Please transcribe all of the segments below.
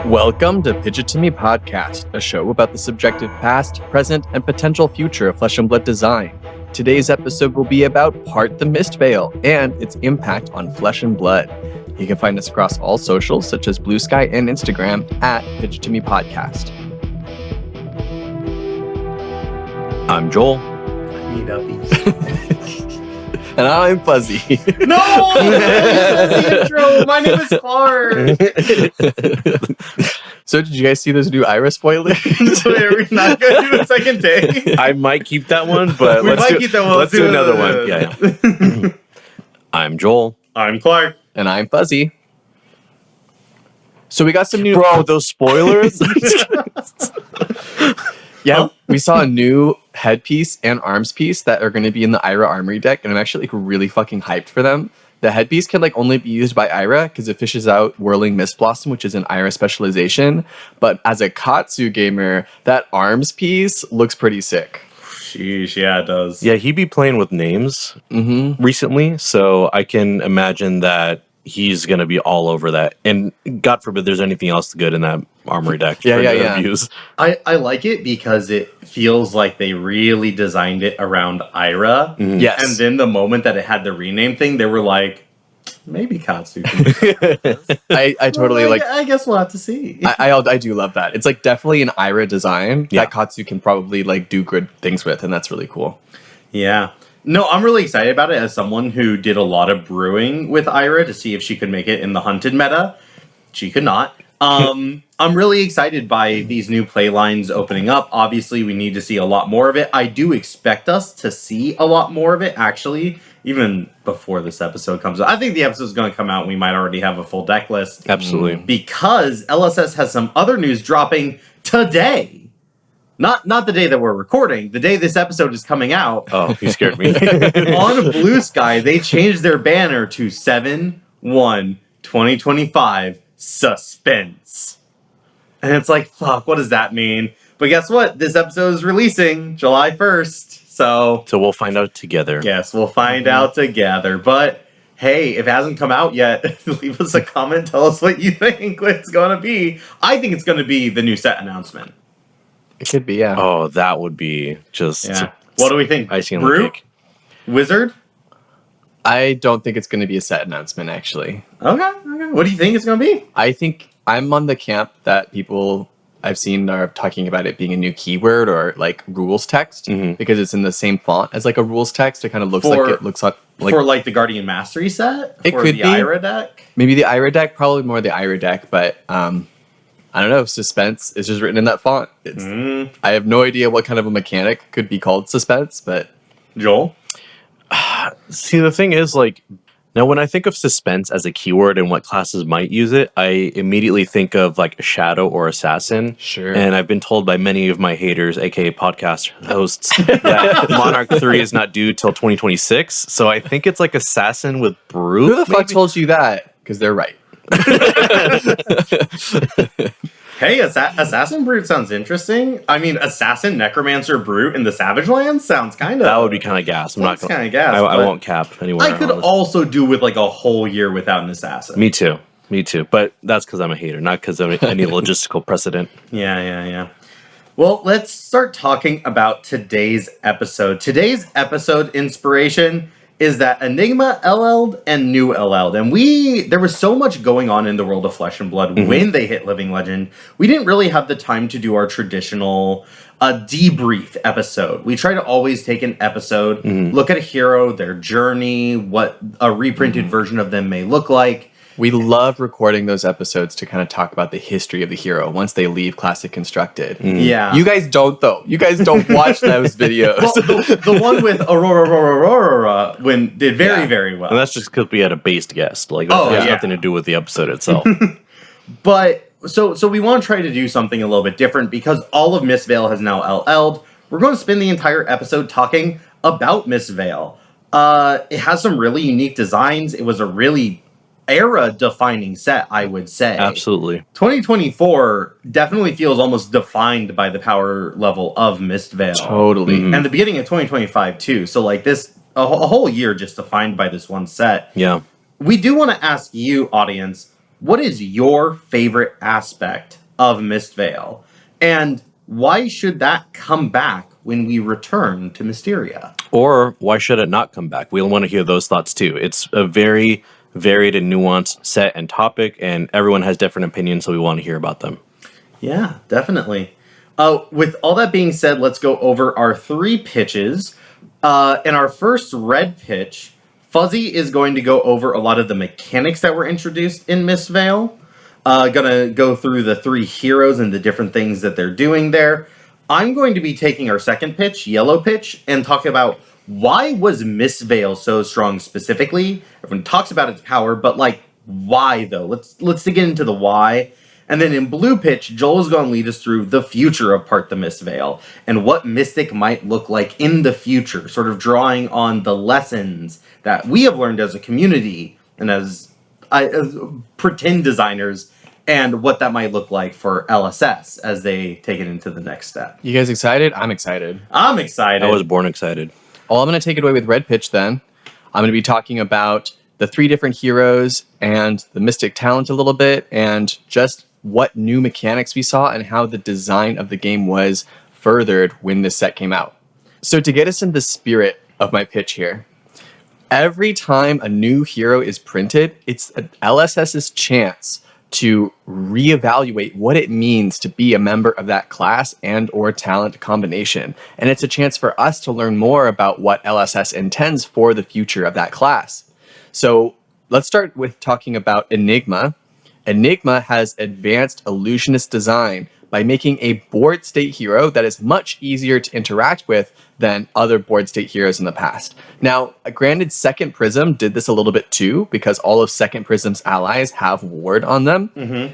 Welcome to Pitch It To Me Podcast, a show about the subjective past, present, and potential future of Flesh and Blood design. Today's episode will be about Part the Mistveil and its impact on Flesh and Blood. You can find us across all socials such as Bluesky and Instagram at Pitch It To Me Podcast. I'm Joel. And I'm Fuzzy. No! That's the intro. My name is Clark. So did you guys see those new Ira spoilers? Are we not going to do a second day? I might keep that one, but let's do another one. Yeah. I'm Joel. I'm Clark. And I'm Fuzzy. So we got some new... Bro, those spoilers? Yeah, we saw a new headpiece and arms piece that are going to be in the Ira Armory deck, and I'm actually really fucking hyped for them. The headpiece can only be used by Ira because it fishes out Whirling Mist Blossom, which is an Ira specialization. But as a Katsu gamer, that arms piece looks pretty sick. Sheesh, yeah, it does. Yeah, he be playing with names recently, so I can imagine that he's going to be all over that. And God forbid there's anything else good in that Armory deck. Yeah. Reviews. I like it because it feels like they really designed it around Ira. Mm-hmm. Yes. And then the moment that it had the rename thing, they were like, maybe Katsu can do it. I totally I guess we'll have to see. I do love that. It's definitely an Ira design that Katsu can probably do good things with, and that's really cool. Yeah. No, I'm really excited about it as someone who did a lot of brewing with Ira to see if she could make it in the hunted meta. She could not. I'm really excited by these new play lines opening up. Obviously, we need to see a lot more of it. I do expect us to see a lot more of it, actually, even before this episode comes out. I think the episode is going to come out and we might already have a full deck list. Absolutely. Because LSS has some other news dropping today. Not the day that we're recording, the day this episode is coming out. Oh, you scared me. On Bluesky, they changed their banner to 7/1/2025 suspense. And it's fuck, what does that mean? But guess what? This episode is releasing July 1st. So we'll find out together. Yes, we'll find out together. But hey, if it hasn't come out yet, leave us a comment. Tell us what you think it's going to be. I think it's going to be the new set announcement. It could be, yeah. Oh, that would be just... Yeah. What do we think? Icing on the cake. Wizard? I don't think it's going to be a set announcement, actually. Okay. What do you think it's going to be? I think I'm on the camp that people I've seen are talking about it being a new keyword or rules text because it's in the same font as a rules text. It kind of looks for the Guardian Mastery set? It could be. The Ira deck? Maybe the Ira deck, probably more the Ira deck, but I don't know. Suspense is just written in that font. I have no idea what kind of a mechanic could be called suspense, but... Joel? See, the thing is, now when I think of suspense as a keyword and what classes might use it, I immediately think of a shadow or assassin. Sure. And I've been told by many of my haters, aka podcast hosts, that Monarch 3 is not due till 2026. So I think it's assassin with brute. Who the fuck told you that? Because they're right. Hey, Assassin Brute sounds interesting. I mean, Assassin, Necromancer, Brute in the Savage Lands sounds kind of... That would be kind of gas. I'm not kind of gas. I won't cap anywhere. I could also do with a whole year without an Assassin. Me too. But that's because I'm a hater, not because of any logistical precedent. Yeah. Well, let's start talking about today's episode. Today's episode inspiration is that Enigma LL'd and New LL'd. And there was so much going on in the world of Flesh and Blood when they hit Living Legend. We didn't really have the time to do our traditional debrief episode. We try to always take an episode, look at a hero, their journey, what a reprinted version of them may look like. We love recording those episodes to kind of talk about the history of the hero once they leave Classic Constructed. Yeah. You guys don't, though. You guys don't watch those videos. Well, the one with Aurora did very well. And that's just because we had a based guest. That has nothing to do with the episode itself. But, so we want to try to do something a little bit different because all of Mistveil has now LL'd. We're going to spend the entire episode talking about Mistveil. It has some really unique designs. It was a really era-defining set, I would say. Absolutely. 2024 definitely feels almost defined by the power level of Mistveil. Totally. And the beginning of 2025, too. So, a whole year just defined by this one set. Yeah. We do want to ask you, audience, what is your favorite aspect of Mistveil? And why should that come back when we return to Mysteria? Or why should it not come back? We'll want to hear those thoughts too. It's a very varied and nuanced set and topic, and everyone has different opinions, so we want to hear about them. Yeah, definitely. With all that being said, let's go over our 3 pitches. In our first red pitch, Fuzzy is going to go over a lot of the mechanics that were introduced in Mistveil. Gonna go through the 3 heroes and the different things that they're doing there. I'm going to be taking our second pitch, yellow pitch, and talk about why was Mistveil so strong specifically. Everyone talks about its power, but like, why though? Let's dig into the why. And then in blue pitch, Joel is going to lead us through the future of Part the Mistveil and what Mystic might look like in the future, sort of drawing on the lessons that we have learned as a community and as pretend designers, and what that might look like for LSS as they take it into the next step. You guys excited? I'm excited. I'm excited. I was born excited. Well, I'm going to take it away with red pitch then. I'm going to be talking about the 3 different heroes and the Mystic talent a little bit, and just what new mechanics we saw and how the design of the game was furthered when this set came out. So to get us in the spirit of my pitch here, every time a new hero is printed, it's LSS's chance to reevaluate what it means to be a member of that class and or talent combination. And it's a chance for us to learn more about what LSS intends for the future of that class. So let's start with talking about Enigma. Enigma has advanced illusionist design by making a board state hero that is much easier to interact with than other board state heroes in the past. Now, granted, Second Prism did this a little bit too, because all of Second Prism's allies have ward on them. Mm-hmm.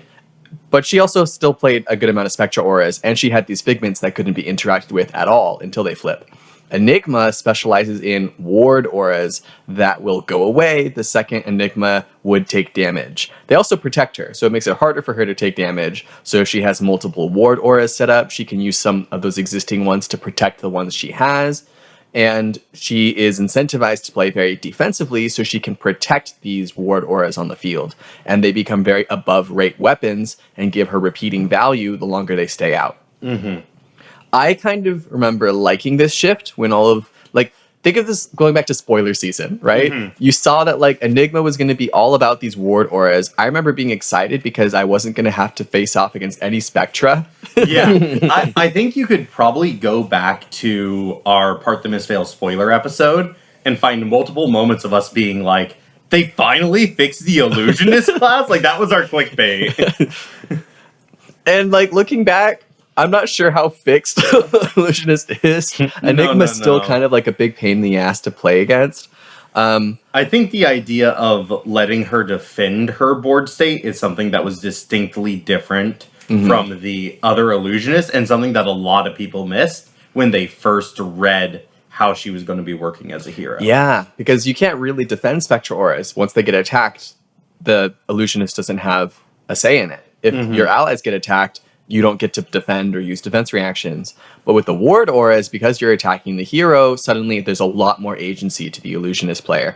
But she also still played a good amount of Spectra auras, and she had these figments that couldn't be interacted with at all until they flip. Enigma specializes in ward auras that will go away the second Enigma would take damage. They also protect her, so it makes it harder for her to take damage. So if she has multiple ward auras set up, she can use some of those existing ones to protect the ones she has. And she is incentivized to play very defensively so she can protect these ward auras on the field. And they become very above rate weapons and give her repeating value the longer they stay out. Mm-hmm. I kind of remember liking this shift when all of, like, think of this going back to spoiler season, right? Mm-hmm. You saw that, like, Enigma was going to be all about these ward auras. I remember being excited because I wasn't going to have to face off against any Spectra. Yeah, I think you could probably go back to our Part the Mistveil spoiler episode and find multiple moments of us being like, they finally fixed the illusionist class? Like, that was our clickbait. And, like, looking back, I'm not sure how fixed Illusionist is. Enigma's still kind of like a big pain in the ass to play against. I think the idea of letting her defend her board state is something that was distinctly different from the other Illusionists, and something that a lot of people missed when they first read how she was going to be working as a hero. Yeah, because you can't really defend Spectra auras. Once they get attacked, the Illusionist doesn't have a say in it. If your allies get attacked, you don't get to defend or use defense reactions. But with the ward auras, because you're attacking the hero, suddenly there's a lot more agency to the Illusionist player.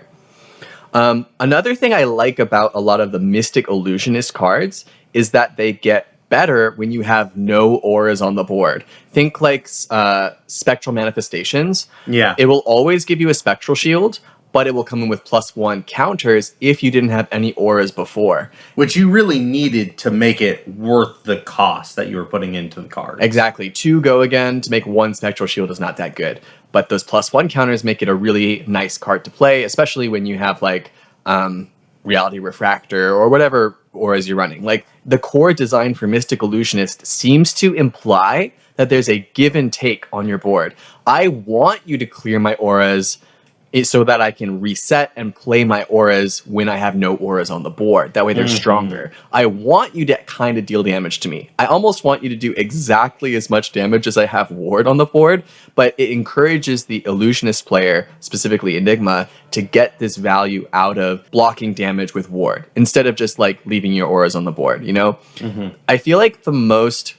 Another thing I like about a lot of the Mystic Illusionist cards is that they get better when you have no auras on the board. Think like Spectral Manifestations. Yeah. It will always give you a Spectral Shield, but it will come in with +1 counters if you didn't have any auras before. Which you really needed to make it worth the cost that you were putting into the card. Exactly. 2 go again to make 1 Spectral Shield is not that good. But those +1 counters make it a really nice card to play, especially when you have like Reality Refractor or whatever auras you're running. Like, the core design for Mystic Illusionist seems to imply that there's a give and take on your board. I want you to clear my auras so that I can reset and play my auras when I have no auras on the board. That way they're stronger. I want you to kind of deal damage to me. I almost want you to do exactly as much damage as I have ward on the board, but it encourages the Illusionist player, specifically Enigma, to get this value out of blocking damage with ward, instead of just like leaving your auras on the board, you know? I feel like the most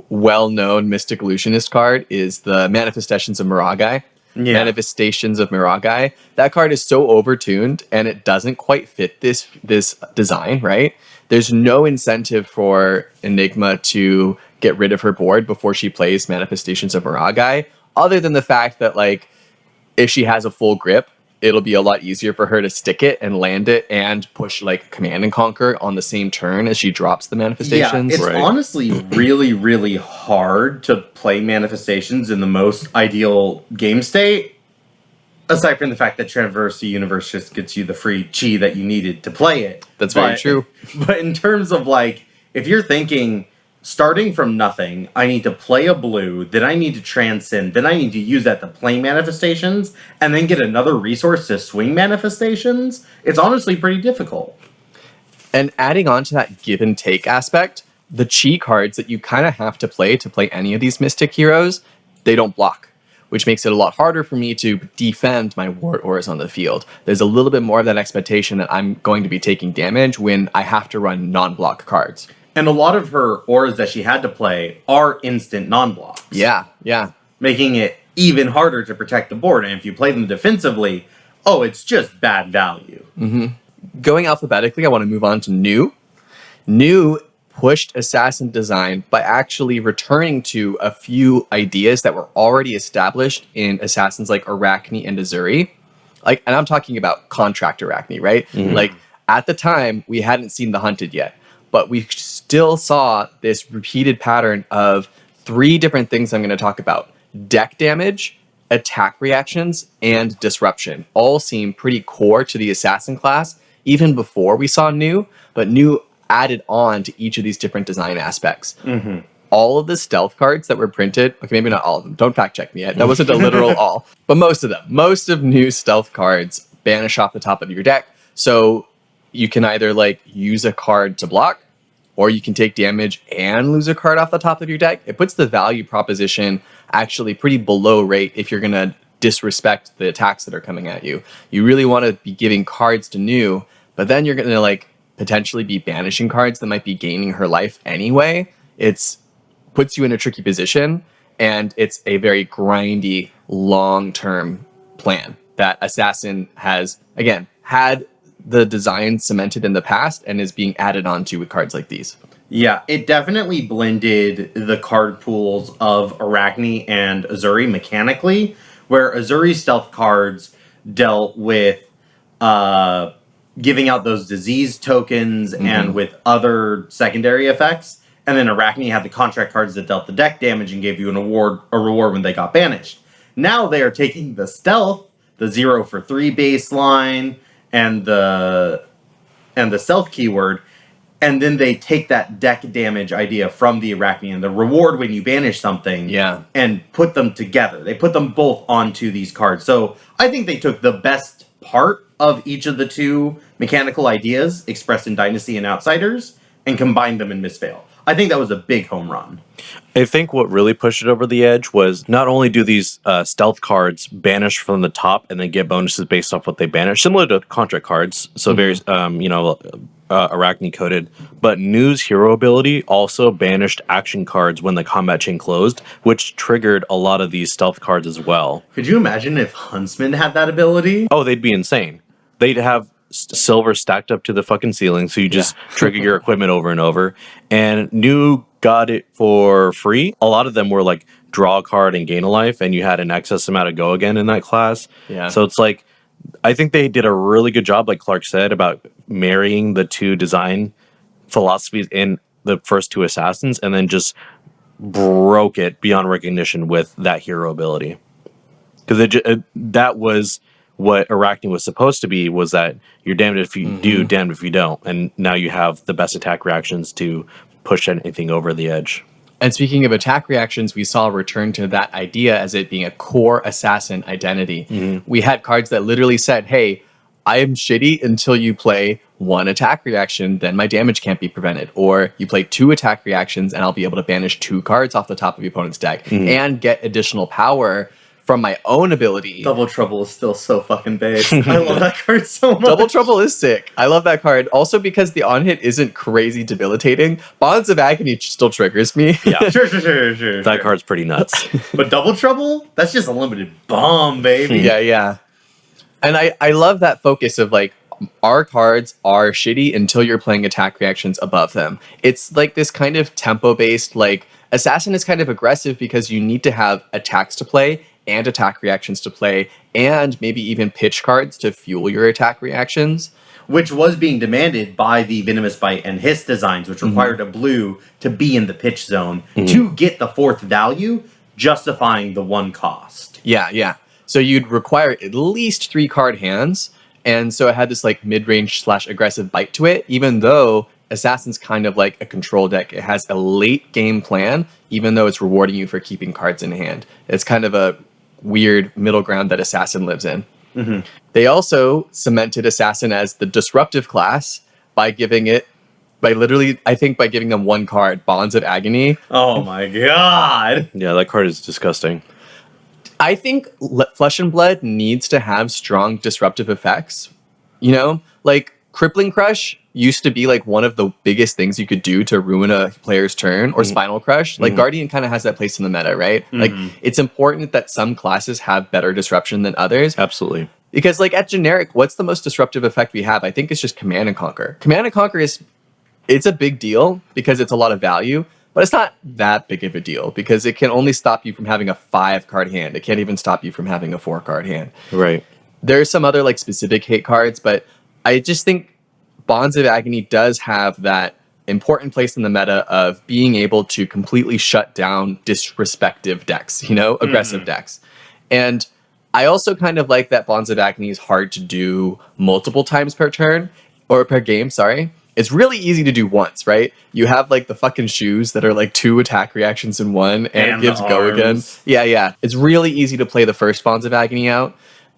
well-known Mystic Illusionist card is the Manifestations of Miragai. Manifestations of Miragai. That card is so overtuned and it doesn't quite fit this design, right? There's no incentive for Enigma to get rid of her board before she plays Manifestations of Miragai, other than the fact that, like, if she has a full grip, it'll be a lot easier for her to stick it and land it and push, like, Command and Conquer on the same turn as she drops the Manifestations. Yeah, it's honestly really, really hard to play Manifestations in the most ideal game state. Aside from the fact that Traverse the Universe just gets you the free chi that you needed to play it. That's very true. But in terms of, like, if you're thinking, starting from nothing, I need to play a blue, then I need to transcend, then I need to use that to play Manifestations, and then get another resource to swing Manifestations, it's honestly pretty difficult. And adding on to that give and take aspect, the chi cards that you kind of have to play any of these Mystic heroes, they don't block, which makes it a lot harder for me to defend my Ward Auras on the field. There's a little bit more of that expectation that I'm going to be taking damage when I have to run non-block cards. And a lot of her auras that she had to play are instant non-blocks. Yeah. Making it even harder to protect the board. And if you play them defensively, it's just bad value. Mm-hmm. Going alphabetically, I want to move on to New. New pushed assassin design by actually returning to a few ideas that were already established in assassins like Arachne and Azuri. And I'm talking about contract Arachne, right? Mm-hmm. Like, at the time, we hadn't seen the Hunted yet, but we still saw this repeated pattern of 3 different things I'm going to talk about. Deck damage, attack reactions, and disruption all seem pretty core to the assassin class, even before we saw New, but New added on to each of these different design aspects. Mm-hmm. All of the stealth cards that were printed, okay, maybe not all of them, don't fact check me yet, that wasn't a literal all, but most of them, most of New stealth cards banish off the top of your deck, so you can either, like, use a card to block, or you can take damage and lose a card off the top of your deck. It puts the value proposition actually pretty below rate if you're going to disrespect the attacks that are coming at you. You really want to be giving cards to New, but then you're going to, like, potentially be banishing cards that might be gaining her life anyway. It's puts you in a tricky position, and it's a very grindy, long-term plan that Assassin has, again, had the design cemented in the past and is being added on to with cards like these. Yeah, it definitely blended the card pools of Arachne and Azuri mechanically, where Azuri's stealth cards dealt with giving out those disease tokens and with other secondary effects. And then Arachne had the contract cards that dealt the deck damage and gave you a reward when they got banished. Now they are taking the stealth, the 0 for 3 baseline, and the stealth keyword, and then they take that deck damage idea from the Arachne and the reward when you banish something, and put them together. They put them both onto these cards. So I think they took the best part of each of the 2 mechanical ideas expressed in Dynasty and Outsiders and combined them in Mistveil. I think that was a big home run. I think what really pushed it over the edge was not only do these stealth cards banish from the top and then get bonuses based off what they banish, similar to contract cards, so very, Arachne coded, but New's hero ability also banished action cards when the combat chain closed, which triggered a lot of these stealth cards as well. Could you imagine if Huntsman had that ability? Oh, they'd be insane. They'd have silver stacked up to the fucking ceiling, so you just trigger your equipment over and over. And New got it for free. A lot of them were like draw a card and gain a life, and you had an excess amount of go again in that class. Yeah. So it's like, I think they did a really good job, like Clark said, about marrying the 2 design philosophies in the first 2 assassins, and then just broke it beyond recognition with that hero ability. Because that was what Arachne was supposed to be, was that you're damned if you do, damned if you don't. And now you have the best attack reactions to push anything over the edge. And speaking of attack reactions, we saw a return to that idea as it being a core assassin identity. We had cards that literally said, hey, I am shitty until you play 1 attack reaction, then my damage can't be prevented. Or you play 2 attack reactions and I'll be able to banish 2 cards off the top of your opponent's deck and get additional power from my own ability. Double Trouble is still so fucking base. I love that card so much. Double Trouble is sick. I love that card. Also because the on hit isn't crazy debilitating. Bonds of Agony still triggers me. Yeah. Sure. That card's pretty nuts. But Double Trouble? That's just a limited bomb, baby. Yeah. And I love that focus of like, our cards are shitty until you're playing attack reactions above them. It's like this kind of tempo-based, like, Assassin is kind of aggressive because you need to have attacks to play and attack reactions to play, and maybe even pitch cards to fuel your attack reactions. Which was being demanded by the Venomous Bite and Hiss designs, which required a blue to be in the pitch zone to get the 4th value, justifying the 1 cost. Yeah. So you'd require at least 3 card hands, and so it had this like mid-range / aggressive bite to it, even though Assassin's kind of like a control deck. It has a late game plan, even though it's rewarding you for keeping cards in hand. It's kind of a weird middle ground that Assassin lives in. They also cemented Assassin as the disruptive class by giving them 1 card, Bonds of Agony. Oh my god! Yeah, that card is disgusting. I think Flesh and Blood needs to have strong disruptive effects. You know, like Crippling Crush used to be like one of the biggest things you could do to ruin a player's turn, or Spinal Crush. Like Guardian kind of has that place in the meta, right? Like it's important that some classes have better disruption than others. Absolutely. Because like at generic, what's the most disruptive effect we have? I think it's just Command and Conquer. Command and Conquer it's a big deal because it's a lot of value, but it's not that big of a deal because it can only stop you from having a 5 card hand. It can't even stop you from having a 4 card hand. Right. There's some other like specific hate cards, but I just think Bonds of Agony does have that important place in the meta of being able to completely shut down disrespective decks, aggressive decks. And I also kind of like that Bonds of Agony is hard to do multiple times per turn, or per game, sorry. It's really easy to do once, right? You have like the fucking shoes that are like 2 attack reactions in one, and it gives go again. Yeah. It's really easy to play the first Bonds of Agony out.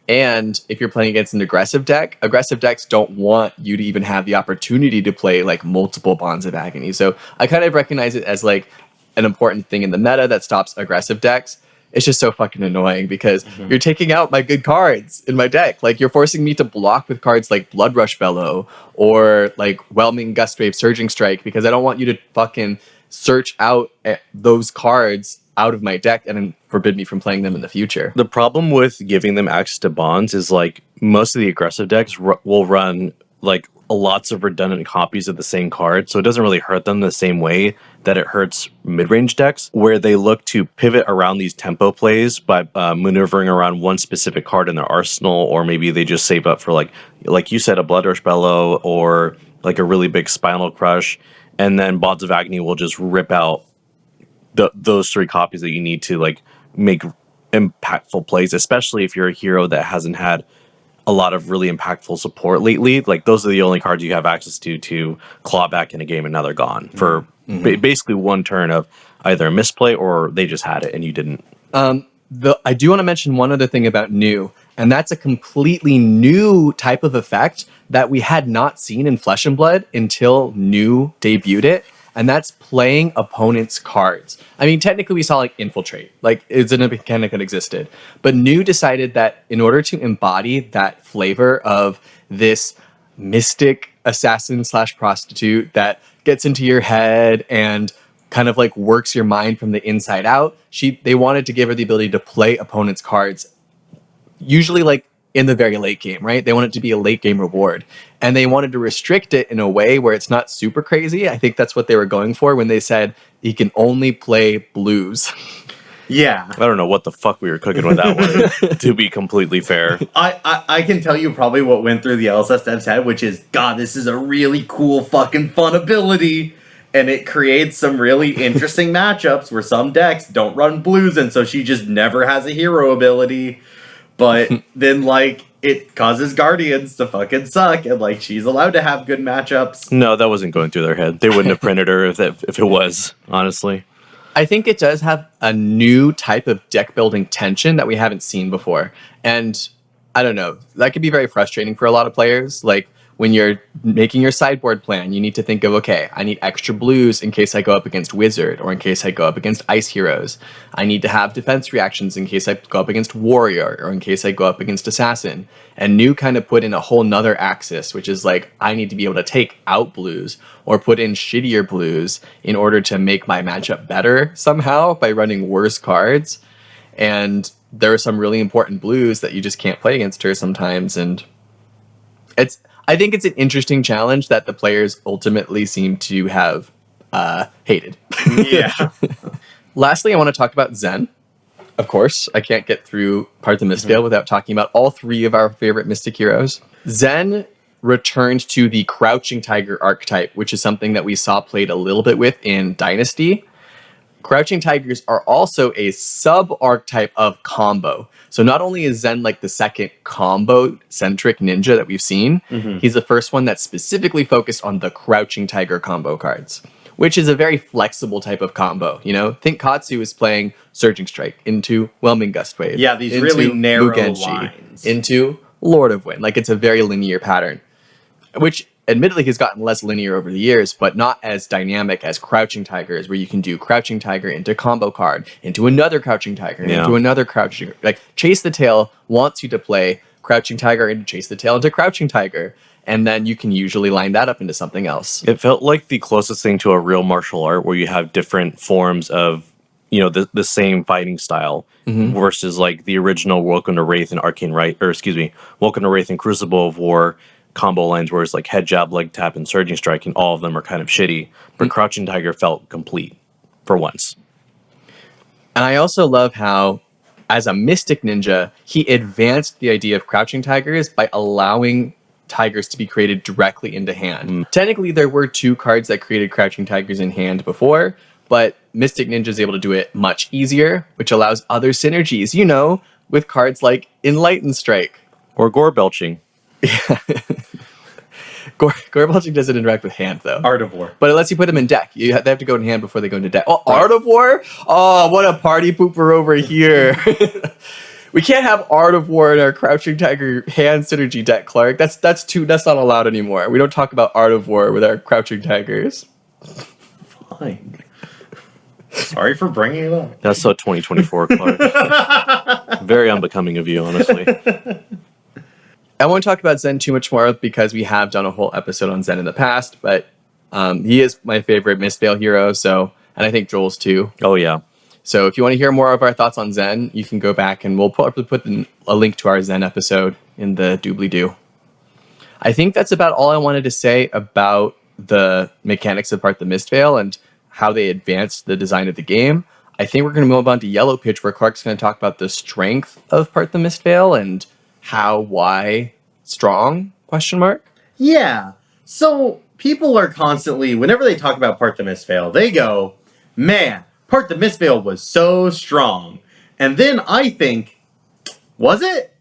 And if you're playing against an aggressive decks don't want you to even have the opportunity to play like multiple Bonds of Agony. So I kind of recognize it as like an important thing in the meta that stops aggressive decks. It's just so fucking annoying because you're taking out my good cards in my deck. Like you're forcing me to block with cards like Blood Rush Bellow or like Whelming Gustwave Surging Strike because I don't want you to fucking search out those cards out of my deck and then forbid me from playing them in the future. The problem with giving them access to bonds is like most of the aggressive decks will run like lots of redundant copies of the same card, so it doesn't really hurt them the same way that it hurts mid-range decks, where they look to pivot around these tempo plays by maneuvering around one specific card in their arsenal, or maybe they just save up for like you said, a Blood Rush Bellow or like a really big Spinal Crush, and then Bonds of Agony will just rip out those 3 copies that you need to like make impactful plays, especially if you're a hero that hasn't had a lot of really impactful support lately. Like those are the only cards you have access to claw back in a game and now they're gone for basically one turn of either a misplay or they just had it and you didn't. I do want to mention one other thing about new, and that's a completely new type of effect that we had not seen in Flesh and Blood until new debuted it. And that's playing opponents' cards. I mean, technically we saw like Infiltrate, like it's a mechanic that existed. But New decided that in order to embody that flavor of this mystic assassin / prostitute that gets into your head and kind of like works your mind from the inside out, they wanted to give her the ability to play opponents' cards, usually like in the very late game, right? They want it to be a late game reward. And they wanted to restrict it in a way where it's not super crazy. I think that's what they were going for when they said he can only play blues. Yeah. I don't know what the fuck we were cooking with that one, to be completely fair. I can tell you probably what went through the LSS dev's head, which is, God, this is a really cool fucking fun ability. And it creates some really interesting matchups where some decks don't run blues, and so she just never has a hero ability. But then, like, it causes Guardians to fucking suck, and, like, she's allowed to have good matchups. No, that wasn't going through their head. They wouldn't have printed her if it was, honestly. I think it does have a new type of deck building tension that we haven't seen before. And I don't know, that could be very frustrating for a lot of players. Like, when you're making your sideboard plan, you need to think of, okay, I need extra blues in case I go up against Wizard or in case I go up against Ice Heroes. I need to have defense reactions in case I go up against Warrior or in case I go up against Assassin. And New kind of put in a whole nother axis, which is like, I need to be able to take out blues or put in shittier blues in order to make my matchup better somehow by running worse cards. And there are some really important blues that you just can't play against her sometimes. And I think it's an interesting challenge that the players ultimately seem to have hated. Yeah. Lastly, I want to talk about Zen. Of course, I can't get through Part of the Mistveil without talking about all three of our favorite Mystic heroes. Zen returned to the Crouching Tiger archetype, which is something that we saw played a little bit with in Dynasty. Crouching Tigers are also a sub-archetype of combo. So not only is Zen like the second combo-centric ninja that we've seen, he's the first one that's specifically focused on the Crouching Tiger combo cards, which is a very flexible type of combo. You know, think Katsu is playing Surging Strike into Whelming Gust Wave. Yeah, these into really narrow Mugenshi, lines. into Lord of Wind. Like, it's a very linear pattern, which admittedly has gotten less linear over the years, but not as dynamic as Crouching Tigers, where you can do Crouching Tiger into combo card, into another Crouching Tiger, into another Crouching. Like, Chase the Tail wants you to play Crouching Tiger into Chase the Tail into Crouching Tiger, and then you can usually line that up into something else. It felt like the closest thing to a real martial art where you have different forms of, you know, the same fighting style versus like the original Welcome to Wraith and Arcane Right, or excuse me, Welcome to Wraith and Crucible of War combo lines where it's like head jab, leg tap, and surging strike, and all of them are kind of shitty. But Crouching Tiger felt complete for once. And I also love how, as a Mystic Ninja, he advanced the idea of Crouching Tigers by allowing tigers to be created directly into hand. Technically, there were 2 cards that created Crouching Tigers in hand before, but Mystic Ninja is able to do it much easier, which allows other synergies, you know, with cards like Enlighten Strike. Or gore belching. Gore belching doesn't interact with hand, though. Art of War. But it lets you put them in deck. They have to go in hand before they go into deck. Oh, right. Art of War? Oh, what a party pooper over here. We can't have Art of War in our Crouching Tiger hand synergy deck, Clark. That's not allowed anymore. We don't talk about Art of War with our Crouching Tigers. Fine. Sorry for bringing it up. That's so 2024, Clark. Very unbecoming of you, honestly. I won't talk about Zen too much more because we have done a whole episode on Zen in the past, but he is my favorite Mistveil hero, and I think Joel's too. Oh, yeah. So if you want to hear more of our thoughts on Zen, you can go back and we'll probably put a link to our Zen episode in the doobly-doo. I think that's about all I wanted to say about the mechanics of Part the Mistveil and how they advanced the design of the game. I think we're going to move on to Yellow Pitch, where Clark's going to talk about the strength of Part the Mistveil and why strong, ? Yeah. So people are constantly, whenever they talk about Part the Mistveil, they go, man, Part the Mistveil was so strong. And then I think, was it?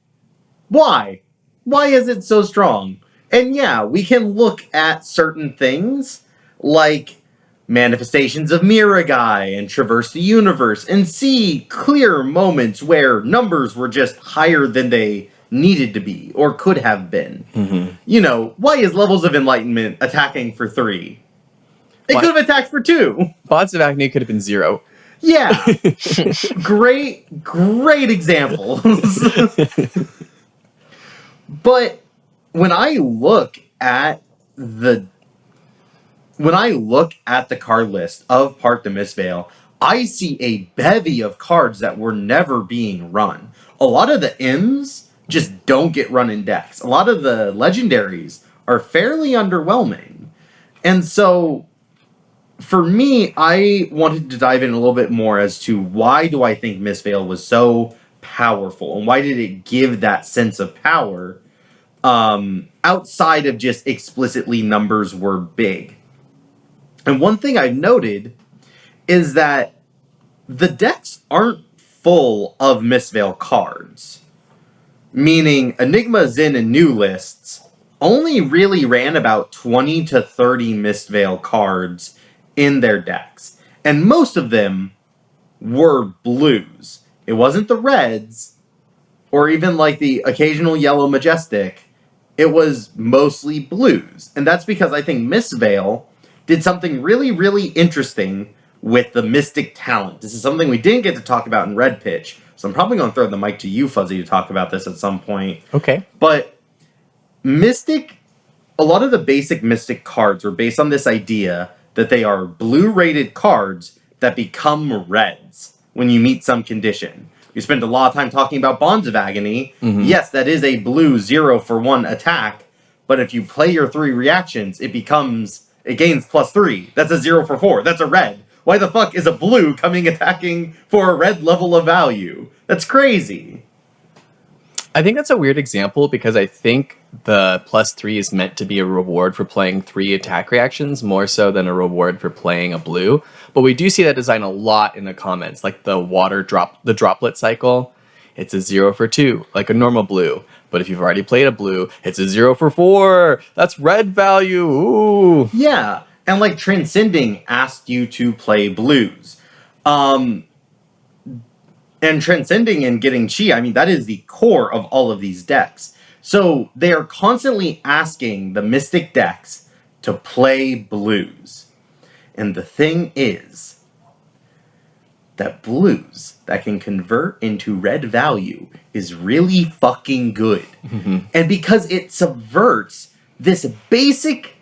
Why? Why is it so strong? And yeah, we can look at certain things like manifestations of Miragai and Traverse the Universe and see clear moments where numbers were just higher than they needed to be or could have been. You know, why is Levels of Enlightenment attacking for 3? It could have attacked for 2. Bonds of Acne could have been 0. Yeah. Great examples. But when I look at the card list of Part the Mistveil, I see a bevy of cards that were never being run. A lot of the M's just don't get run in decks. A lot of the legendaries are fairly underwhelming. And so, for me, I wanted to dive in a little bit more as to why do I think Mistveil was so powerful, and why did it give that sense of power outside of just explicitly numbers were big. And one thing I've noted is that the decks aren't full of Mistveil cards. Meaning, Enigma, Zen, and New lists only really ran about 20 to 30 Mistveil cards in their decks. And most of them were blues. It wasn't the reds, or even like the occasional yellow Majestic. it was mostly blues. And that's because I think Mistveil did something really, really interesting with the Mystic talent. This is something we didn't get to talk about in Red Pitch, so I'm probably going to throw the mic to you, Fuzzy, to talk about this at some point. Okay. But Mystic, a lot of the basic Mystic cards were based on this idea that they are blue-rated cards that become reds when you meet some condition. We spent a lot of time talking about Bonds of Agony. Mm-hmm. Yes, that is a blue 0-for-1 attack, but if you play your 3 reactions, it gains +3. That's a 0-for-4. That's a red. Why the fuck is a blue coming attacking for a red level of value? That's crazy. I think that's a weird example because I think the +3 is meant to be a reward for playing 3 attack reactions more so than a reward for playing a blue. But we do see that design a lot in the comments, like the droplet cycle. It's a 0-for-2, like a normal blue. But if you've already played a blue, it's a 0-for-4. That's red value. Ooh. Yeah, and like Transcending asked you to play blues. And Transcending and getting Chi, I mean, that is the core of all of these decks. So they are constantly asking the Mystic decks to play blues. And the thing is that blues that can convert into red value is really fucking good. Mm-hmm. And because it subverts this basic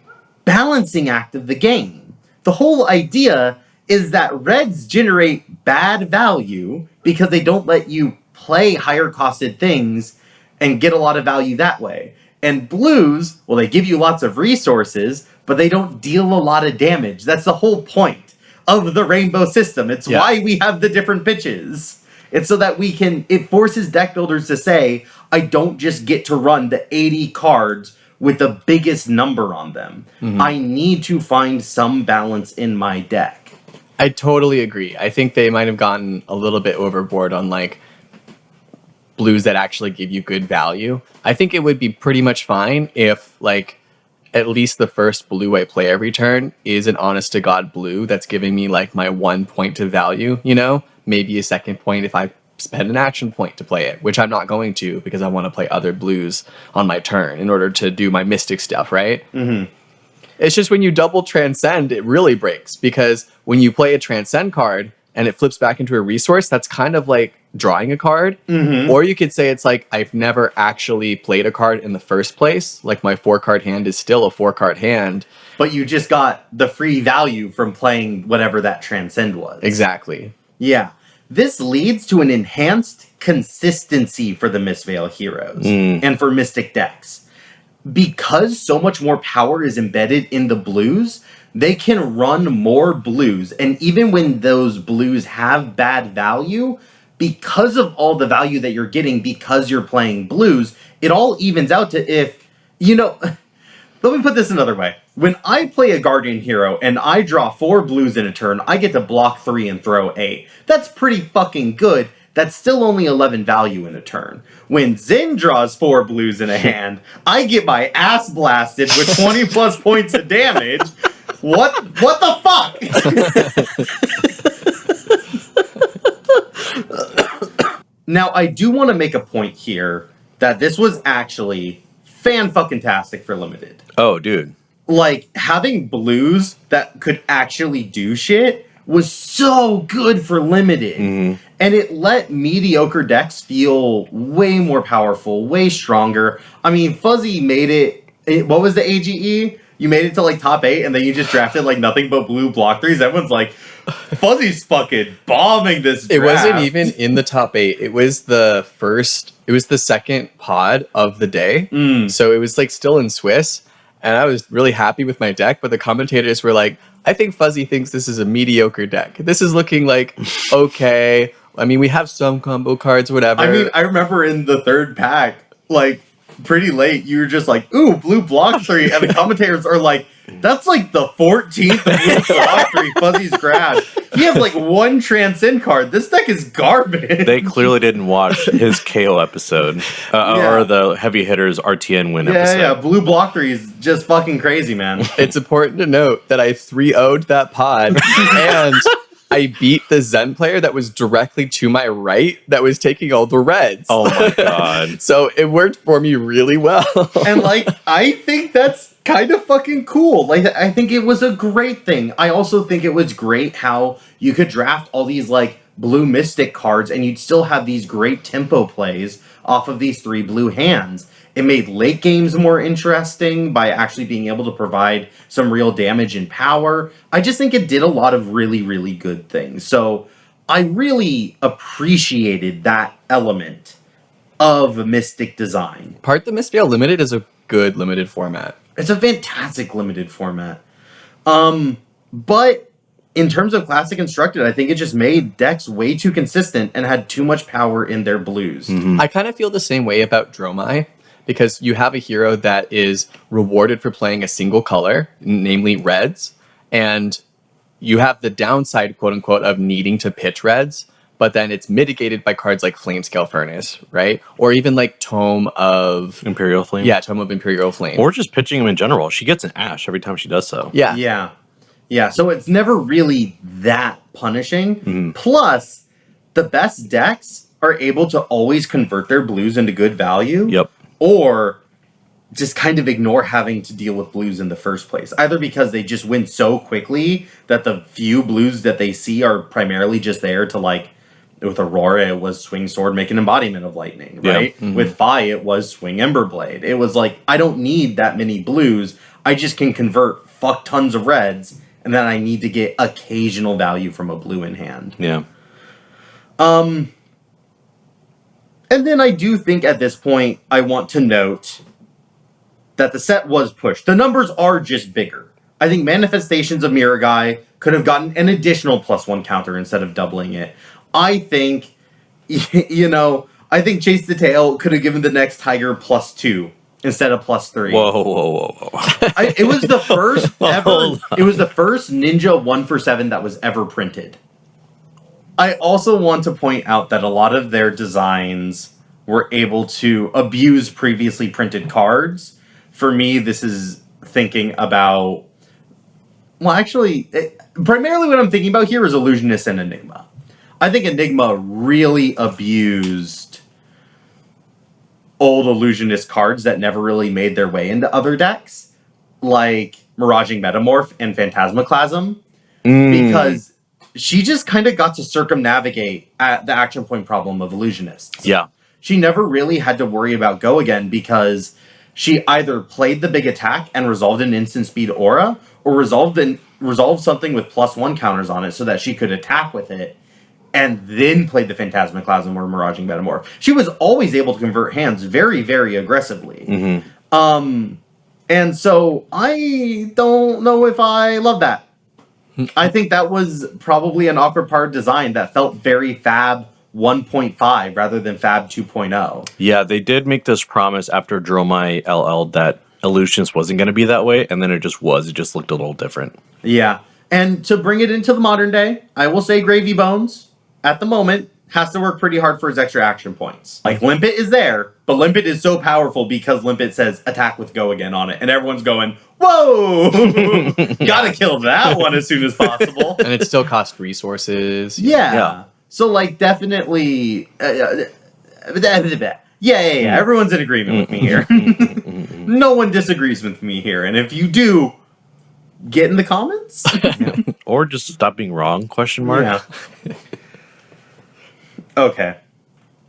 balancing act of the game. The whole idea is that reds generate bad value because they don't let you play higher costed things and get a lot of value that way. And blues, well, they give you lots of resources, but they don't deal a lot of damage. That's the whole point of the rainbow system. It's why we have the different pitches. It's so that it forces deck builders to say, I don't just get to run the 80 cards with the biggest number on them. Mm-hmm. I need to find some balance in my deck. I totally agree. I think they might have gotten a little bit overboard on like blues that actually give you good value. I think it would be pretty much fine if like at least the first blue I play every turn is an honest to God blue that's giving me like my 1 point of value, you know? Maybe a second point if I spend an action point to play it, which I'm not going to because I want to play other blues on my turn in order to do my Mystic stuff, right? Mm-hmm. It's just when you double Transcend, it really breaks because when you play a Transcend card and it flips back into a resource, that's kind of like drawing a card. Mm-hmm. Or you could say it's like, I've never actually played a card in the first place. Like my 4-card hand is still a 4-card hand. But you just got the free value from playing whatever that Transcend was. Exactly. Yeah. This leads to an enhanced consistency for the Mistveil heroes and for Mystic decks. Because so much more power is embedded in the blues, they can run more blues. And even when those blues have bad value, because of all the value that you're getting because you're playing blues, it all evens out to if, let me put this another way. When I play a Guardian hero and I draw 4 blues in a turn, I get to block 3 and throw 8. That's pretty fucking good. That's still only 11 value in a turn. When Zin draws 4 blues in a hand, I get my ass blasted with 20 plus points of damage. What the fuck? Now, I do want to make a point here that this was actually fan-fucking-tastic for Limited. Oh, dude. Like, having blues that could actually do shit was so good for Limited. Mm-hmm. And it let mediocre decks feel way more powerful, way stronger. I mean, Fuzzy made it, what was the AGE? You made it to like top 8 and then you just drafted like nothing but blue block 3s. Everyone's like, Fuzzy's fucking bombing this draft. It wasn't even in the top 8. It was the second pod of the day. So it was like still in Swiss. And I was really happy with my deck, but the commentators were like, I think Fuzzy thinks this is a mediocre deck. This is looking like, okay. I mean, we have some combo cards, whatever. I mean, I remember in the 3rd pack, like, pretty late, you were just like, ooh, blue block 3. And the commentators are like, that's like the 14th blue block 3 Fuzzy's grabbed. He has like 1 Transcend card. This deck is garbage. They clearly didn't watch his KO episode or the Heavy Hitters RTN win episode. Yeah, blue block 3 is just fucking crazy, man. It's important to note that I 3-0'd that pod and I beat the Zen player that was directly to my right that was taking all the reds. Oh my god. So it worked for me really well. And like, I think that's kind of fucking cool. Like, I think it was a great thing. I also think it was great how you could draft all these like blue mystic cards and you'd still have these great tempo plays off of these 3 blue hands. It made late games more interesting by actually being able to provide some real damage and power. I just think it did a lot of really, really good things. So I really appreciated that element of Mystic design. Part the Mistveil Limited is a good limited format. It's a fantastic limited format. But in terms of Classic Constructed, I think it just made decks way too consistent and had too much power in their blues. I kind of feel the same way about Dromai, because you have a hero that is rewarded for playing a single color, namely reds, and you have the downside, quote unquote, of needing to pitch reds, but then it's mitigated by cards like Flamescale Furnace, right? Or even like Tome of Imperial Flame. Yeah, Tome of Imperial Flame. Or just pitching them in general. She gets an Ash every time she does so. Yeah. Yeah, so it's never really that punishing. Plus, the best decks are able to always convert their blues into good value. Yep. Or just kind of ignore having to deal with blues in the first place. Either because they just win so quickly that the few blues that they see are primarily just there to, like, with Aurora, it was Swing Sword, make an embodiment of lightning, right? Yeah. With Fi, it was Swing Emberblade. It was like, I don't need that many blues. I just can convert fuck tons of reds, and then I need to get occasional value from a blue in hand. Yeah. And then I do think at this point, I want to note that the set was pushed. The numbers are just bigger. I think Manifestations of Miragai could have gotten an additional +1 counter instead of doubling it. I think, I think Chase the Tail could have given the next Tiger +2 instead of +3. Whoa. It was the first ever. It was the first Ninja 1-for-7 that was ever printed. I also want to point out that a lot of their designs were able to abuse previously printed cards. For me, this is thinking about... Well, actually, primarily what I'm thinking about here is Illusionist and Enigma. I think Enigma really abused old Illusionist cards that never really made their way into other decks, like Miraging Metamorph and Phantasmaclasm, because she just kind of got to circumnavigate at the action point problem of Illusionists. Yeah. She never really had to worry about Go Again because she either played the big attack and resolved an instant speed aura, or resolved something with +1 counters on it so that she could attack with it, and then played the Phantasmaclasm or Miraging Metamorph. She was always able to convert hands very, very aggressively. And so I don't know if I love that. I think that was probably an awkward part of design that felt very Fab 1.5 rather than Fab 2.0. Yeah, they did make this promise after Dromai LL that Illusions wasn't going to be that way, and then it just was. It just looked a little different. Yeah. And to bring it into the modern day, I will say Gravy Bones, at the moment, has to work pretty hard for his extra action points. Like, Limpet is there, but Limpet is so powerful because Limpet says attack with Go Again on it, and everyone's going, whoa! Gotta kill that one as soon as possible. And it still costs resources. Yeah. So, like, definitely... Yeah. Everyone's in agreement with me here. No one disagrees with me here. And if you do, get in the comments. Or just stop being wrong, question mark. Yeah. Okay.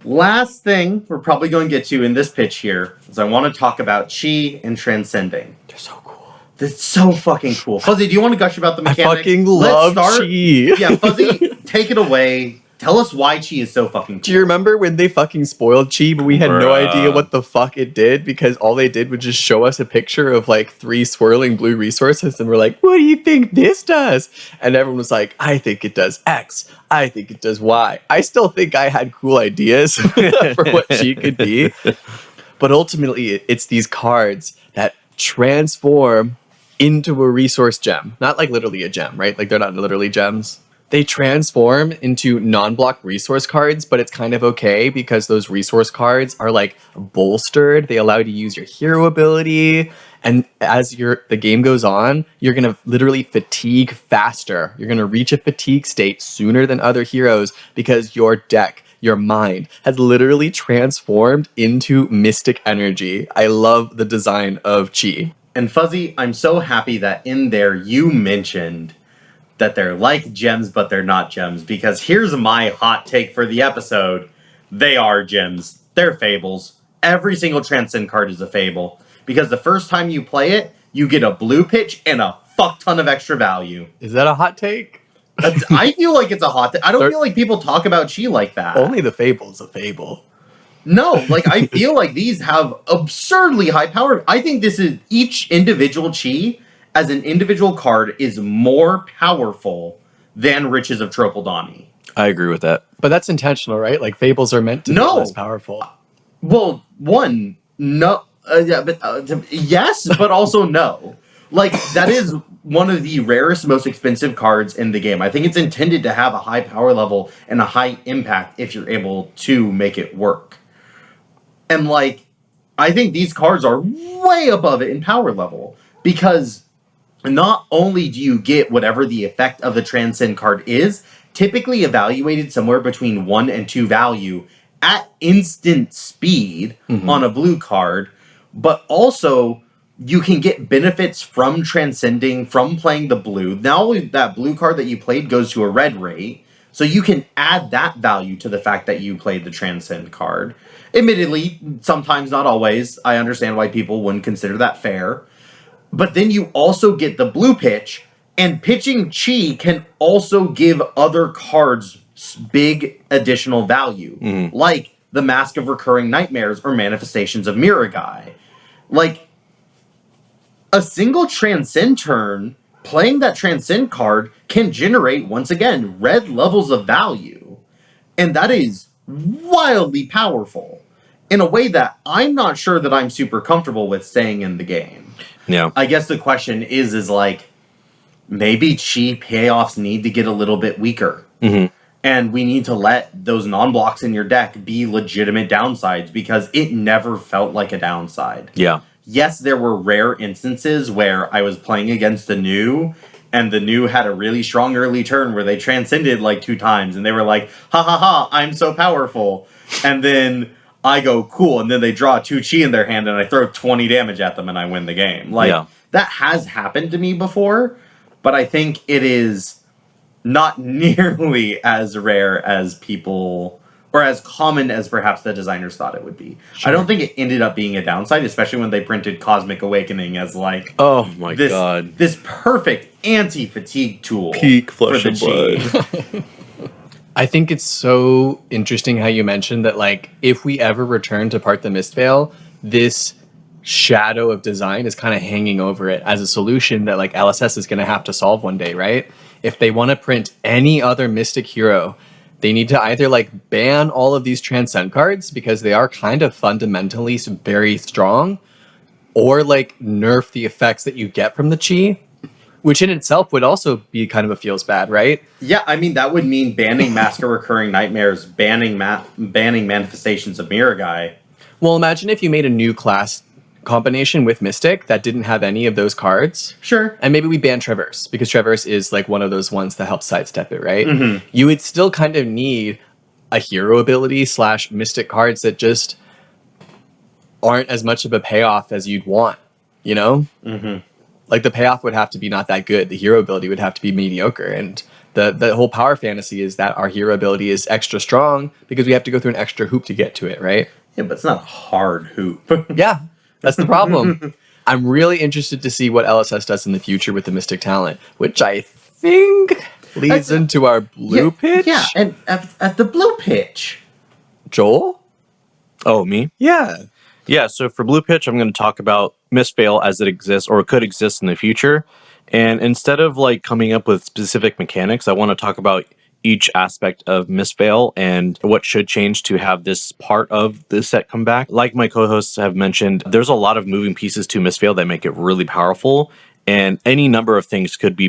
Last thing we're probably going to get to in this pitch here is I want to talk about Chi and Transcending. They're so cool. That's so fucking cool. Fuzzy, do you want to gush about the mechanics? I fucking love Chi. Yeah, Fuzzy, take it away. Tell us why Chi is so fucking cool. Do you remember when they fucking spoiled Chi, but we had no Bruh. idea what the fuck it did because all they did was just show us a picture of like 3 swirling blue resources and we're like, what do you think this does? And everyone was like, I think it does X. I think it does Y. I still think I had cool ideas for what Chi could be. But ultimately, it's these cards that transform into a resource gem. Not like literally a gem, right? Like they're not literally gems. They transform into non-block resource cards, but it's kind of okay because those resource cards are like bolstered. They allow you to use your hero ability. And as the game goes on, you're going to literally fatigue faster. You're going to reach a fatigue state sooner than other heroes because your deck, your mind, has literally transformed into mystic energy. I love the design of Chi. And Fuzzy, I'm so happy that in there you mentioned that they're like gems, but they're not gems. Because here's my hot take for the episode. They are gems. They're fables. Every single Transcend card is a fable. Because the first time you play it, you get a blue pitch and a fuck ton of extra value. Is that a hot take? I feel like it's a hot take. I don't feel like people talk about Chi like that. Only the fable's a fable. No, like I feel like these have absurdly high power. I think this is each individual Chi as an individual card is more powerful than Riches of Tropeldani. I agree with that. But that's intentional, right? Like fables are meant to be less powerful. Well, one, no, yes, but also no. Like that is one of the rarest, most expensive cards in the game. I think it's intended to have a high power level and a high impact if you're able to make it work. And like, I think these cards are way above it in power level because not only do you get whatever the effect of the Transcend card is, typically evaluated somewhere between 1 and 2 value at instant speed on a blue card, but also you can get benefits from transcending, from playing the blue. Not only that blue card that you played goes to a red rate, so you can add that value to the fact that you played the Transcend card. Admittedly, sometimes, not always. I understand why people wouldn't consider that fair. But then you also get the blue pitch, and pitching Chi can also give other cards big additional value, like the Mask of Recurring Nightmares or Manifestations of Miragai. Like, a single Transcend turn, playing that Transcend card can generate, once again, red levels of value. And that is wildly powerful in a way that I'm not sure that I'm super comfortable with staying in the game. Yeah. I guess the question is like, maybe Chi payoffs need to get a little bit weaker. And we need to let those non-blocks in your deck be legitimate downsides because it never felt like a downside. Yeah. Yes, there were rare instances where I was playing against the new, and the new had a really strong early turn where they transcended like 2 times, and they were like, ha ha ha, I'm so powerful. And then I go, cool, and then they draw 2 Chi in their hand, and I throw 20 damage at them, and I win the game. Like, that has happened to me before, but I think it is not nearly as rare as people, or as common as perhaps the designers thought it would be. Sure. I don't think it ended up being a downside, especially when they printed Cosmic Awakening as like, oh my god, this perfect anti-fatigue tool. Peak flesh and blood. I think it's so interesting how you mentioned that, like, if we ever return to Part the Mistveil, this shadow of design is kind of hanging over it as a solution that, like, LSS is going to have to solve one day, right? If they want to print any other Mystic hero, they need to either, like, ban all of these Transcend cards because they are kind of fundamentally very strong, or, like, nerf the effects that you get from the Chi, which in itself would also be kind of a feels bad, right? Yeah, I mean, that would mean banning Mask of Recurring Nightmares, banning Manifestations of Miragai. Well, imagine if you made a new class combination with Mystic that didn't have any of those cards. Sure. And maybe we ban Traverse, because Traverse is like one of those ones that helps sidestep it, right? You would still kind of need a hero ability / Mystic cards that just aren't as much of a payoff as you'd want, you know? Like, the payoff would have to be not that good. The hero ability would have to be mediocre. And the whole power fantasy is that our hero ability is extra strong because we have to go through an extra hoop to get to it, right? Yeah, but it's not a hard hoop. Yeah, that's the problem. I'm really interested to see what LSS does in the future with the Mystic talent, which I think leads into our blue pitch. Yeah, and at the blue pitch. Joel? Oh, me? Yeah. Yeah, so for blue pitch, I'm going to talk about Mistveil as it exists, or it could exist in the future. And instead of like coming up with specific mechanics, I want to talk about each aspect of Mistveil and what should change to have this part of the set come back. Like my co-hosts have mentioned, there's a lot of moving pieces to Mistveil that make it really powerful, and any number of things could be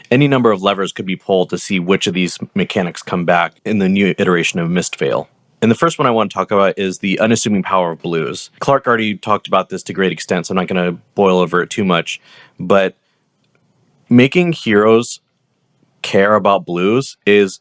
any number of levers could be pulled to see which of these mechanics come back in the new iteration of Mistveil. And the first one I want to talk about is the unassuming power of blues. Clark already talked about this to great extent, so I'm not going to boil over it too much. But making heroes care about blues is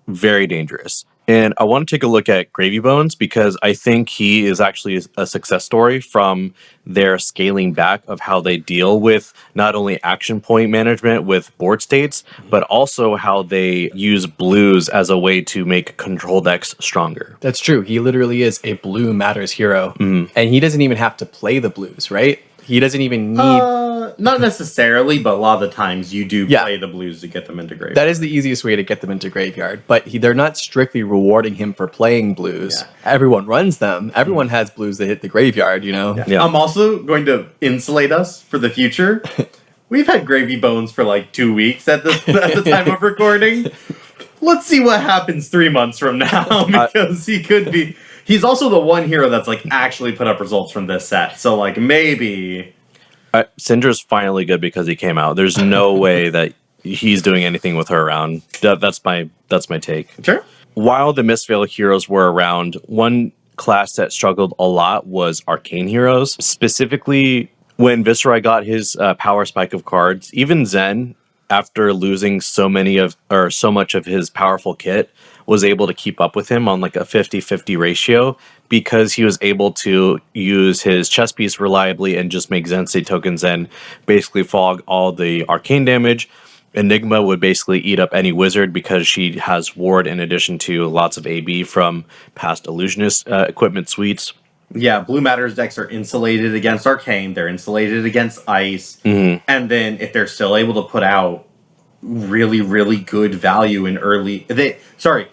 very dangerous. And I want to take a look at Gravy Bones because I think he is actually a success story from their scaling back of how they deal with not only action point management with board states, but also how they use blues as a way to make control decks stronger. That's true. He literally is a blue matters hero. And he doesn't even have to play the blues, right? He doesn't even need... Not necessarily, but a lot of the times you do Yeah. play the blues to get them into graveyard. That is the easiest way to get them into graveyard, but they're not strictly rewarding him for playing blues. Yeah. Everyone runs them. Everyone has blues that hit the graveyard, you know? Yeah. I'm also going to insulate us for the future. We've had Gravy Bones for like 2 weeks at the time of recording. Let's see what happens 3 months from now, because he could be... He's also the one hero that's like actually put up results from this set. So like maybe... Syndra's finally good because he came out. There's no way that he's doing anything with her around. That's my take. Sure. While the Mistveil heroes were around, one class that struggled a lot was arcane heroes. Specifically, when Viceroy got his power spike of cards, even Zen, after losing so much of his powerful kit, was able to keep up with him on like a 50-50 ratio because he was able to use his chess piece reliably and just make Zen state tokens and basically fog all the arcane damage. Enigma would basically eat up any wizard because she has ward in addition to lots of AB from past illusionist equipment suites. Yeah, Blue Matters decks are insulated against Arcane. They're insulated against Ice. And then if they're still able to put out really, really good value in early...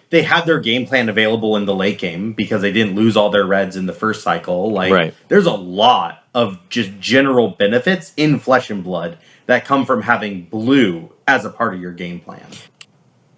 They had their game plan available in the late game because they didn't lose all their reds in the first cycle. Like, There's a lot of just general benefits in Flesh and Blood that come from having blue as a part of your game plan.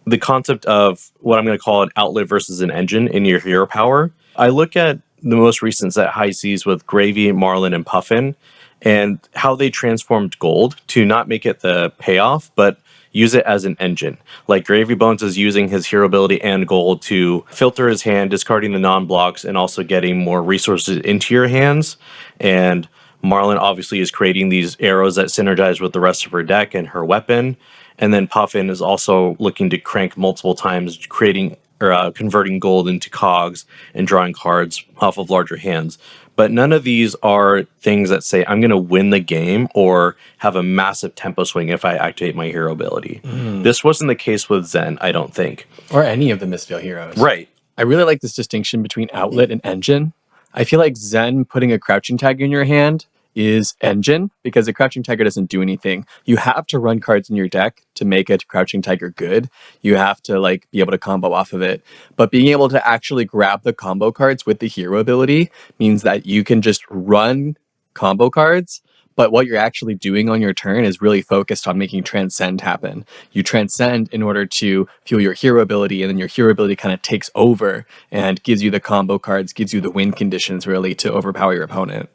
The concept of what I'm going to call an outlet versus an engine in your hero power. I look at the most recent set high seas with Gravy, Marlin, and Puffin, and how they transformed gold to not make it the payoff, but use it as an engine. Like Gravy Bones is using his hero ability and gold to filter his hand, discarding the non-blocks, and also getting more resources into your hands. And Marlin obviously is creating these arrows that synergize with the rest of her deck and her weapon. And then Puffin is also looking to crank multiple times, creating or converting gold into cogs and drawing cards off of larger hands. But none of these are things that say, I'm going to win the game or have a massive tempo swing if I activate my hero ability. This wasn't the case with Zen, I don't think. Or any of the Mistveil heroes. Right. I really like this distinction between outlet and engine. I feel like Zen putting a crouching tag in your hand is engine because a crouching tiger doesn't do anything. You have to run cards in your deck to make a crouching tiger good. You have to like be able to combo off of it. But being able to actually grab the combo cards with the hero ability means that you can just run combo cards, but what you're actually doing on your turn is really focused on making transcend happen. You transcend in order to fuel your hero ability, and then your hero ability kind of takes over and gives you the combo cards, gives you the win conditions really to overpower your opponent.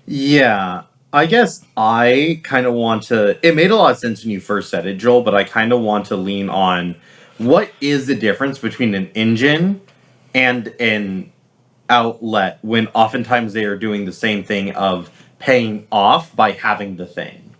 Yeah, I guess I kind of want to... It made a lot of sense when you first said it, Joel, but I kind of want to lean on what is the difference between an engine and an outlet when oftentimes they are doing the same thing of paying off by having the thing.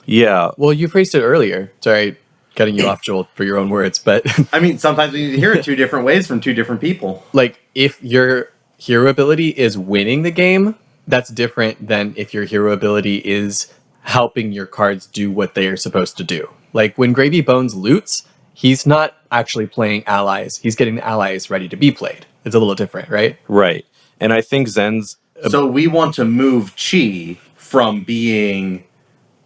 Yeah. Well, you phrased it earlier. Sorry, cutting you off, Joel, for your own words, but... I mean, sometimes we need to hear it two different ways from two different people. Like, if your hero ability is winning the game... That's different than if your hero ability is helping your cards do what they are supposed to do. Like when Gravy Bones loots, he's not actually playing allies. He's getting the allies ready to be played. It's a little different, right? Right. And I think Zen's... So we want to move Chi from being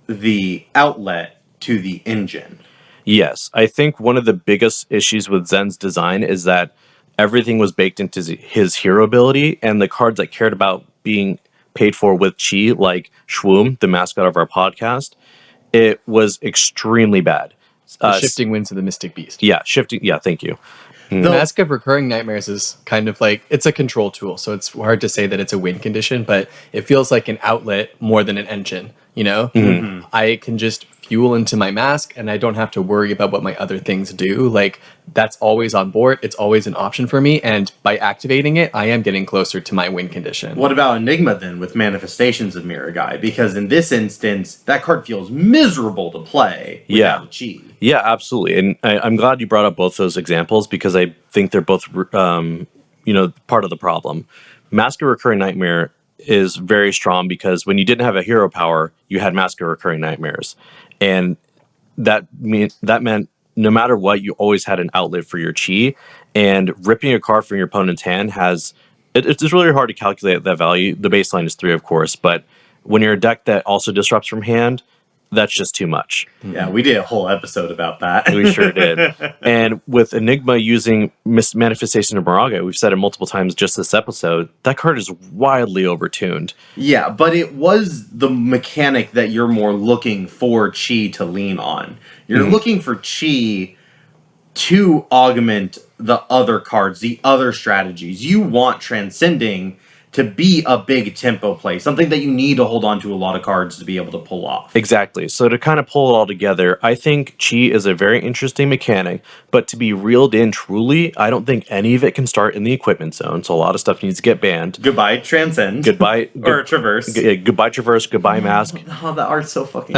the outlet to the engine. Yes. I think one of the biggest issues with Zen's design is that everything was baked into his hero ability, and the cards that cared about being paid for with Chi, like Shwoom, the mascot of our podcast, it was extremely bad. Shifting Winds of the Mystic Beast. Yeah, shifting. Yeah, thank you. The Mask of Recurring Nightmares is kind of like, it's a control tool, so it's hard to say that it's a win condition, but it feels like an outlet more than an engine, you know? I can just fuel into my mask and I don't have to worry about what my other things do. Like, that's always on board. It's always an option for me. And by activating it, I am getting closer to my win condition. What about Enigma then with Manifestations of Mirror Guy? Because in this instance, that card feels miserable to play without the chi. Yeah, absolutely. And I'm glad you brought up both those examples because I think they're both, part of the problem. Mask of Recurring Nightmare is very strong because when you didn't have a hero power, you had Mask of Recurring Nightmares. And that meant no matter what, you always had an outlet for your chi. And ripping a card from your opponent's hand it's really hard to calculate that value. The baseline is 3, of course, but when you're a deck that also disrupts from hand, that's just too much. Yeah, we did a whole episode about that. We sure did. And with Enigma using Manifestation of Moraga, we've said it multiple times just this episode, that card is wildly overtuned. Yeah, but it was the mechanic that you're more looking for chi to lean on. You're looking for chi to augment the other cards, the other strategies. You want Transcending to be a big tempo play, something that you need to hold on to a lot of cards to be able to pull off. Exactly. So to kind of pull it all together, I think Chi is a very interesting mechanic, but to be reeled in truly, I don't think any of it can start in the equipment zone. So a lot of stuff needs to get banned. Goodbye, Transcend. Goodbye. Or Traverse. Goodbye, Traverse. Goodbye, Mask. Oh, that art's so fucking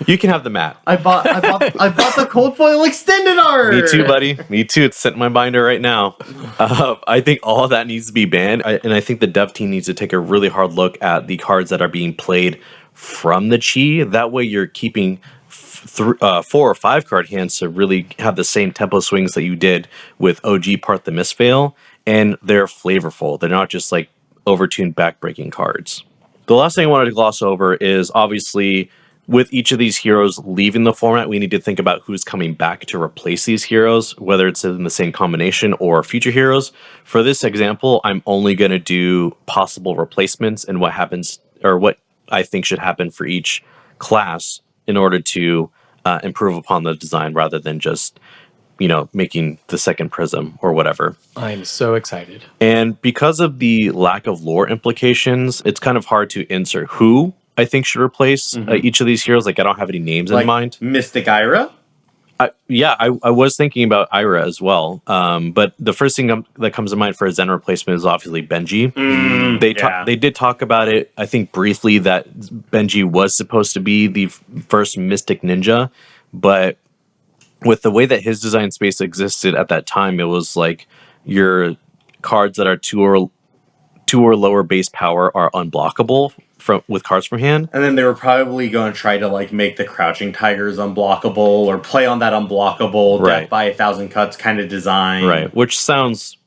You can have the mat. I bought the cold foil extended art. Me too, buddy. Me too. It's sitting in my binder right now. I think all of that needs to be banned. And I think the dev team needs to take a really hard look at the cards that are being played from the chi. That way you're keeping 4 or 5 card hands to really have the same tempo swings that you did with OG Part the Mistveil. And they're flavorful. They're not just like overtuned backbreaking cards. The last thing I wanted to gloss over is obviously with each of these heroes leaving the format, we need to think about who's coming back to replace these heroes, whether it's in the same combination or future heroes. For this example, I'm only going to do possible replacements and what happens or what I think should happen for each class in order to improve upon the design rather than just, making the second prism or whatever. I'm so excited. And because of the lack of lore implications, it's kind of hard to insert who I think should replace each of these heroes. Like, I don't have any names in mind. Mystic Ira? I was thinking about Ira as well. But the first thing that comes to mind for a Zen replacement is obviously Benji. They did talk about it, I think, briefly, that Benji was supposed to be the first Mystic Ninja. But with the way that his design space existed at that time, it was like your cards that are 2 or lower base power are unblockable with cards from hand. And then they were probably going to try to make the Crouching Tigers unblockable or play on that unblockable death by 1,000 cuts kind of design. Right, which sounds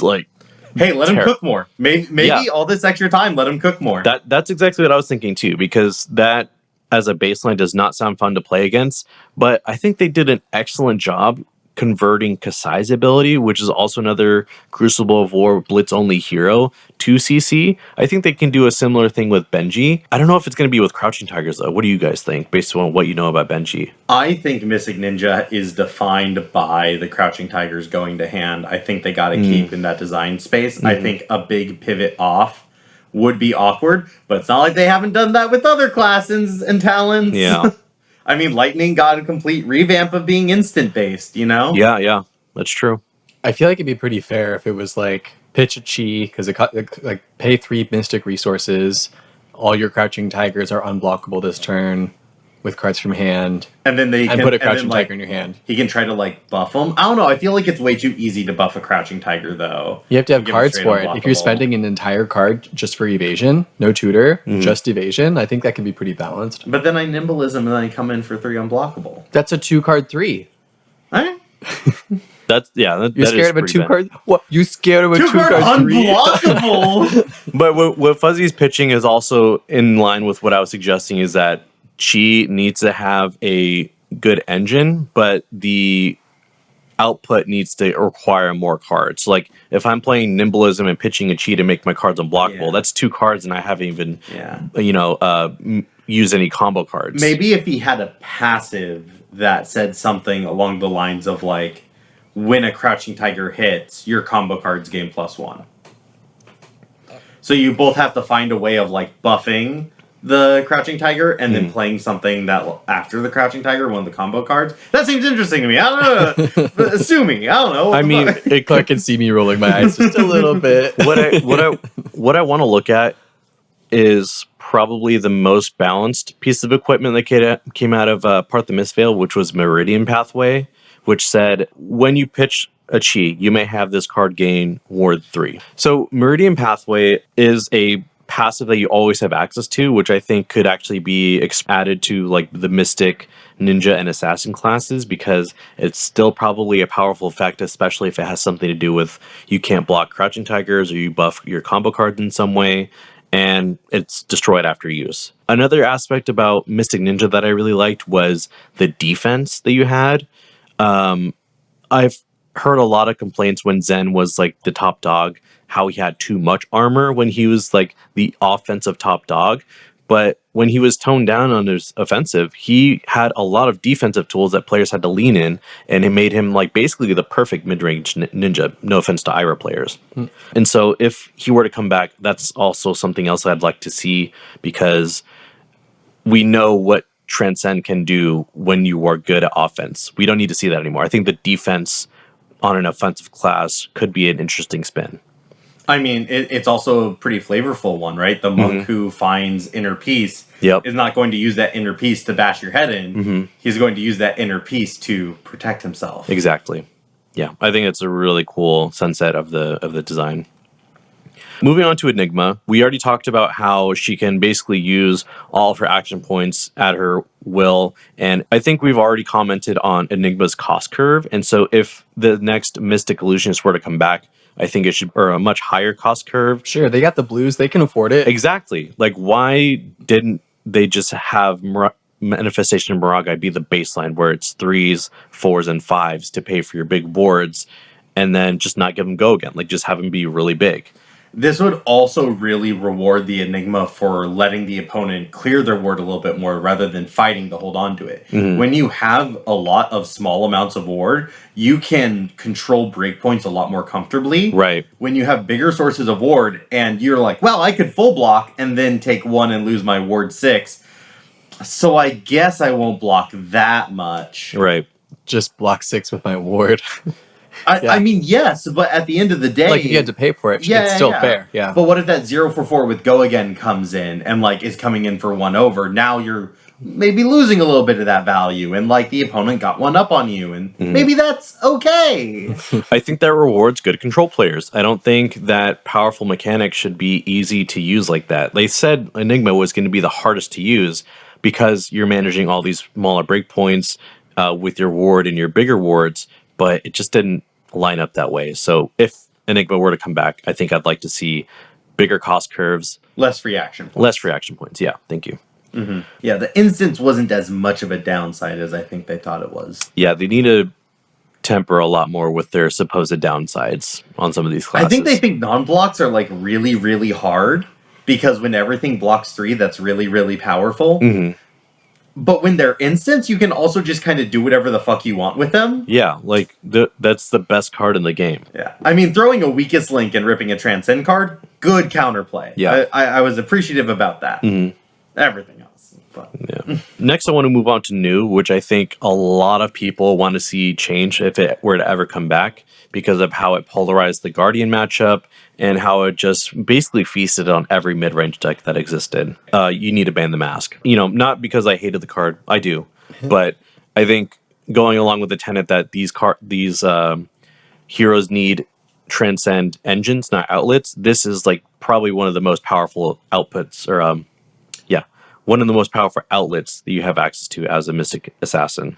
like... Hey, let him cook more. Maybe all this extra time, let him cook more. That's exactly what I was thinking too, because that as a baseline does not sound fun to play against, but I think they did an excellent job converting Kasai's ability, which is also another Crucible of War Blitz-only hero, to CC. I think they can do a similar thing with Benji. I don't know if it's going to be with Crouching Tigers, though. What do you guys think, based on what you know about Benji? I think Mystic Ninja is defined by the Crouching Tigers going to hand. I think they got to keep in that design space. I think a big pivot off would be awkward, but it's not like they haven't done that with other classes and talents. Yeah. I mean, Lightning got a complete revamp of being instant-based, Yeah, that's true. I feel like it'd be pretty fair if it was like pitch a chi, because like pay 3 mystic resources, all your Crouching Tigers are unblockable this turn with cards from hand, and then and put a Crouching Tiger in your hand. He can try to buff them. I don't know. I feel like it's way too easy to buff a Crouching Tiger, though. You have to have cards for it. If you're spending an entire card just for evasion, no tutor, just evasion, I think that can be pretty balanced. But then I Nimbleism and then I come in for 3 unblockable. That's a 2-card 3. Alright. You're scared of a 2-card? What? You scared of a 2-card 3? Unblockable. But what Fuzzy's pitching is also in line with what I was suggesting, is that Chi needs to have a good engine, but the output needs to require more cards. So like if I'm playing Nimbleism and pitching a Chi to make my cards unblockable, that's 2 cards and I haven't even used any combo cards. Maybe if he had a passive that said something along the lines of when a Crouching Tiger hits, your combo cards gain +1. So you both have to find a way of buffing the Crouching Tiger and then playing something that after the Crouching Tiger, one of the combo cards. That seems interesting to me. I don't know. But assuming, I don't know. I mean, it I can see me rolling my eyes just a little bit. what I want to look at is probably the most balanced piece of equipment that came out of part of the Mistveil, which was Meridian Pathway, which said when you pitch a chi, you may have this card gain Ward 3. So Meridian Pathway is a passive that you always have access to, which I think could actually be added to like the Mystic, Ninja, and Assassin classes, because it's still probably a powerful effect, especially if it has something to do with you can't block Crouching Tigers or you buff your combo cards in some way, and it's destroyed after use. Another aspect about Mystic Ninja that I really liked was the defense that you had. I've heard a lot of complaints when Zen was like the top dog, how he had too much armor when he was like the offensive top dog. But when he was toned down on his offensive, he had a lot of defensive tools that players had to lean in, and it made him like basically the perfect mid-range ninja. No offense to Ira players. And so if he were to come back, that's also something else I'd like to see, because we know what Transcend can do when you are good at offense. We don't need to see that anymore. I think the defense on an offensive class could be an interesting spin. I mean, it's also a pretty flavorful one, right? The monk who finds inner peace is not going to use that inner peace to bash your head in. He's going to use that inner peace to protect himself. Exactly. Yeah, I think it's a really cool sunset of the design. Moving on to Enigma, we already talked about how she can basically use all of her action points at her will, and I think we've already commented on Enigma's cost curve, and so if the next Mystic Illusionist were to come back, I think it should, or a much higher cost curve. Sure, they got the blues, they can afford it. Exactly. Like, why didn't they just have Manifestation and Moragai be the baseline, where it's 3s, 4s, and 5s to pay for your big boards, and then just not give them go again? Like, just have them be really big. This would also really reward the Enigma for letting the opponent clear their ward a little bit more rather than fighting to hold on to it. When you have a lot of small amounts of ward, you can control breakpoints a lot more comfortably. Right. When you have bigger sources of ward and you're like, well, I could full block and then take 1 and lose my ward 6. So I guess I won't block that much. Right. Just block 6 with my ward. I mean, yes, but at the end of the day... Like, you had to pay for it. It's still fair, yeah. But what if that 0-for-4 with Go Again comes in and, like, is coming in for 1 over? Now you're maybe losing a little bit of that value, and, like, the opponent got 1 up on you, and maybe that's okay. I think that rewards good control players. I don't think that powerful mechanics should be easy to use like that. They said Enigma was going to be the hardest to use because you're managing all these smaller breakpoints with your ward and your bigger wards, but it just didn't line up that way. So if Enigma were to come back, I think I'd like to see bigger cost curves. Less free action points. Less free action points, yeah. Thank you. Yeah, the instance wasn't as much of a downside as I think they thought it was. Yeah, they need to temper a lot more with their supposed downsides on some of these classes. I think they think non-blocks are like really, really hard because when everything blocks 3, that's really, really powerful. But when they're instants, you can also just kind of do whatever the fuck you want with them. Yeah, like that's the best card in the game. Yeah, I mean, throwing a weakest link and ripping a transcend card, good counterplay. Yeah, I was appreciative about that. Everything else. But. Yeah. Next, I want to move on to new, which I think a lot of people want to see change if it were to ever come back because of how it polarized the Guardian matchup and how it just basically feasted on every mid-range deck that existed. You need to ban the mask. You know, not because I hated the card. I do. But I think going along with the tenet that these heroes need transcend engines, not outlets, this is like probably one of the most powerful outputs, or one of the most powerful outlets that you have access to as a Mystic Assassin.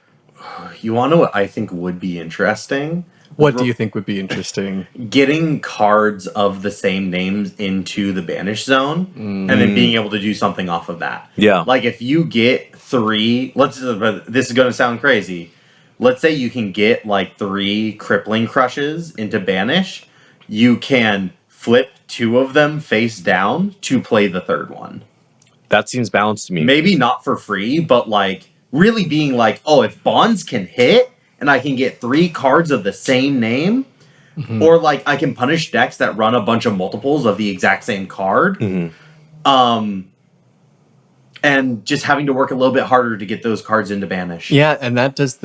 You want to know what I think would be interesting? What do you think would be interesting? Getting cards of the same names into the banish zone and then being able to do something off of that. Yeah. Like if you get 3, this is going to sound crazy. Let's say you can get like 3 crippling crushes into banish. You can flip 2 of them face down to play the 3rd one. That seems balanced to me. Maybe not for free, but like really being like, oh, if bonds can hit and I can get 3 cards of the same name, or like I can punish decks that run a bunch of multiples of the exact same card. and just having to work a little bit harder to get those cards into banish. Yeah, and that does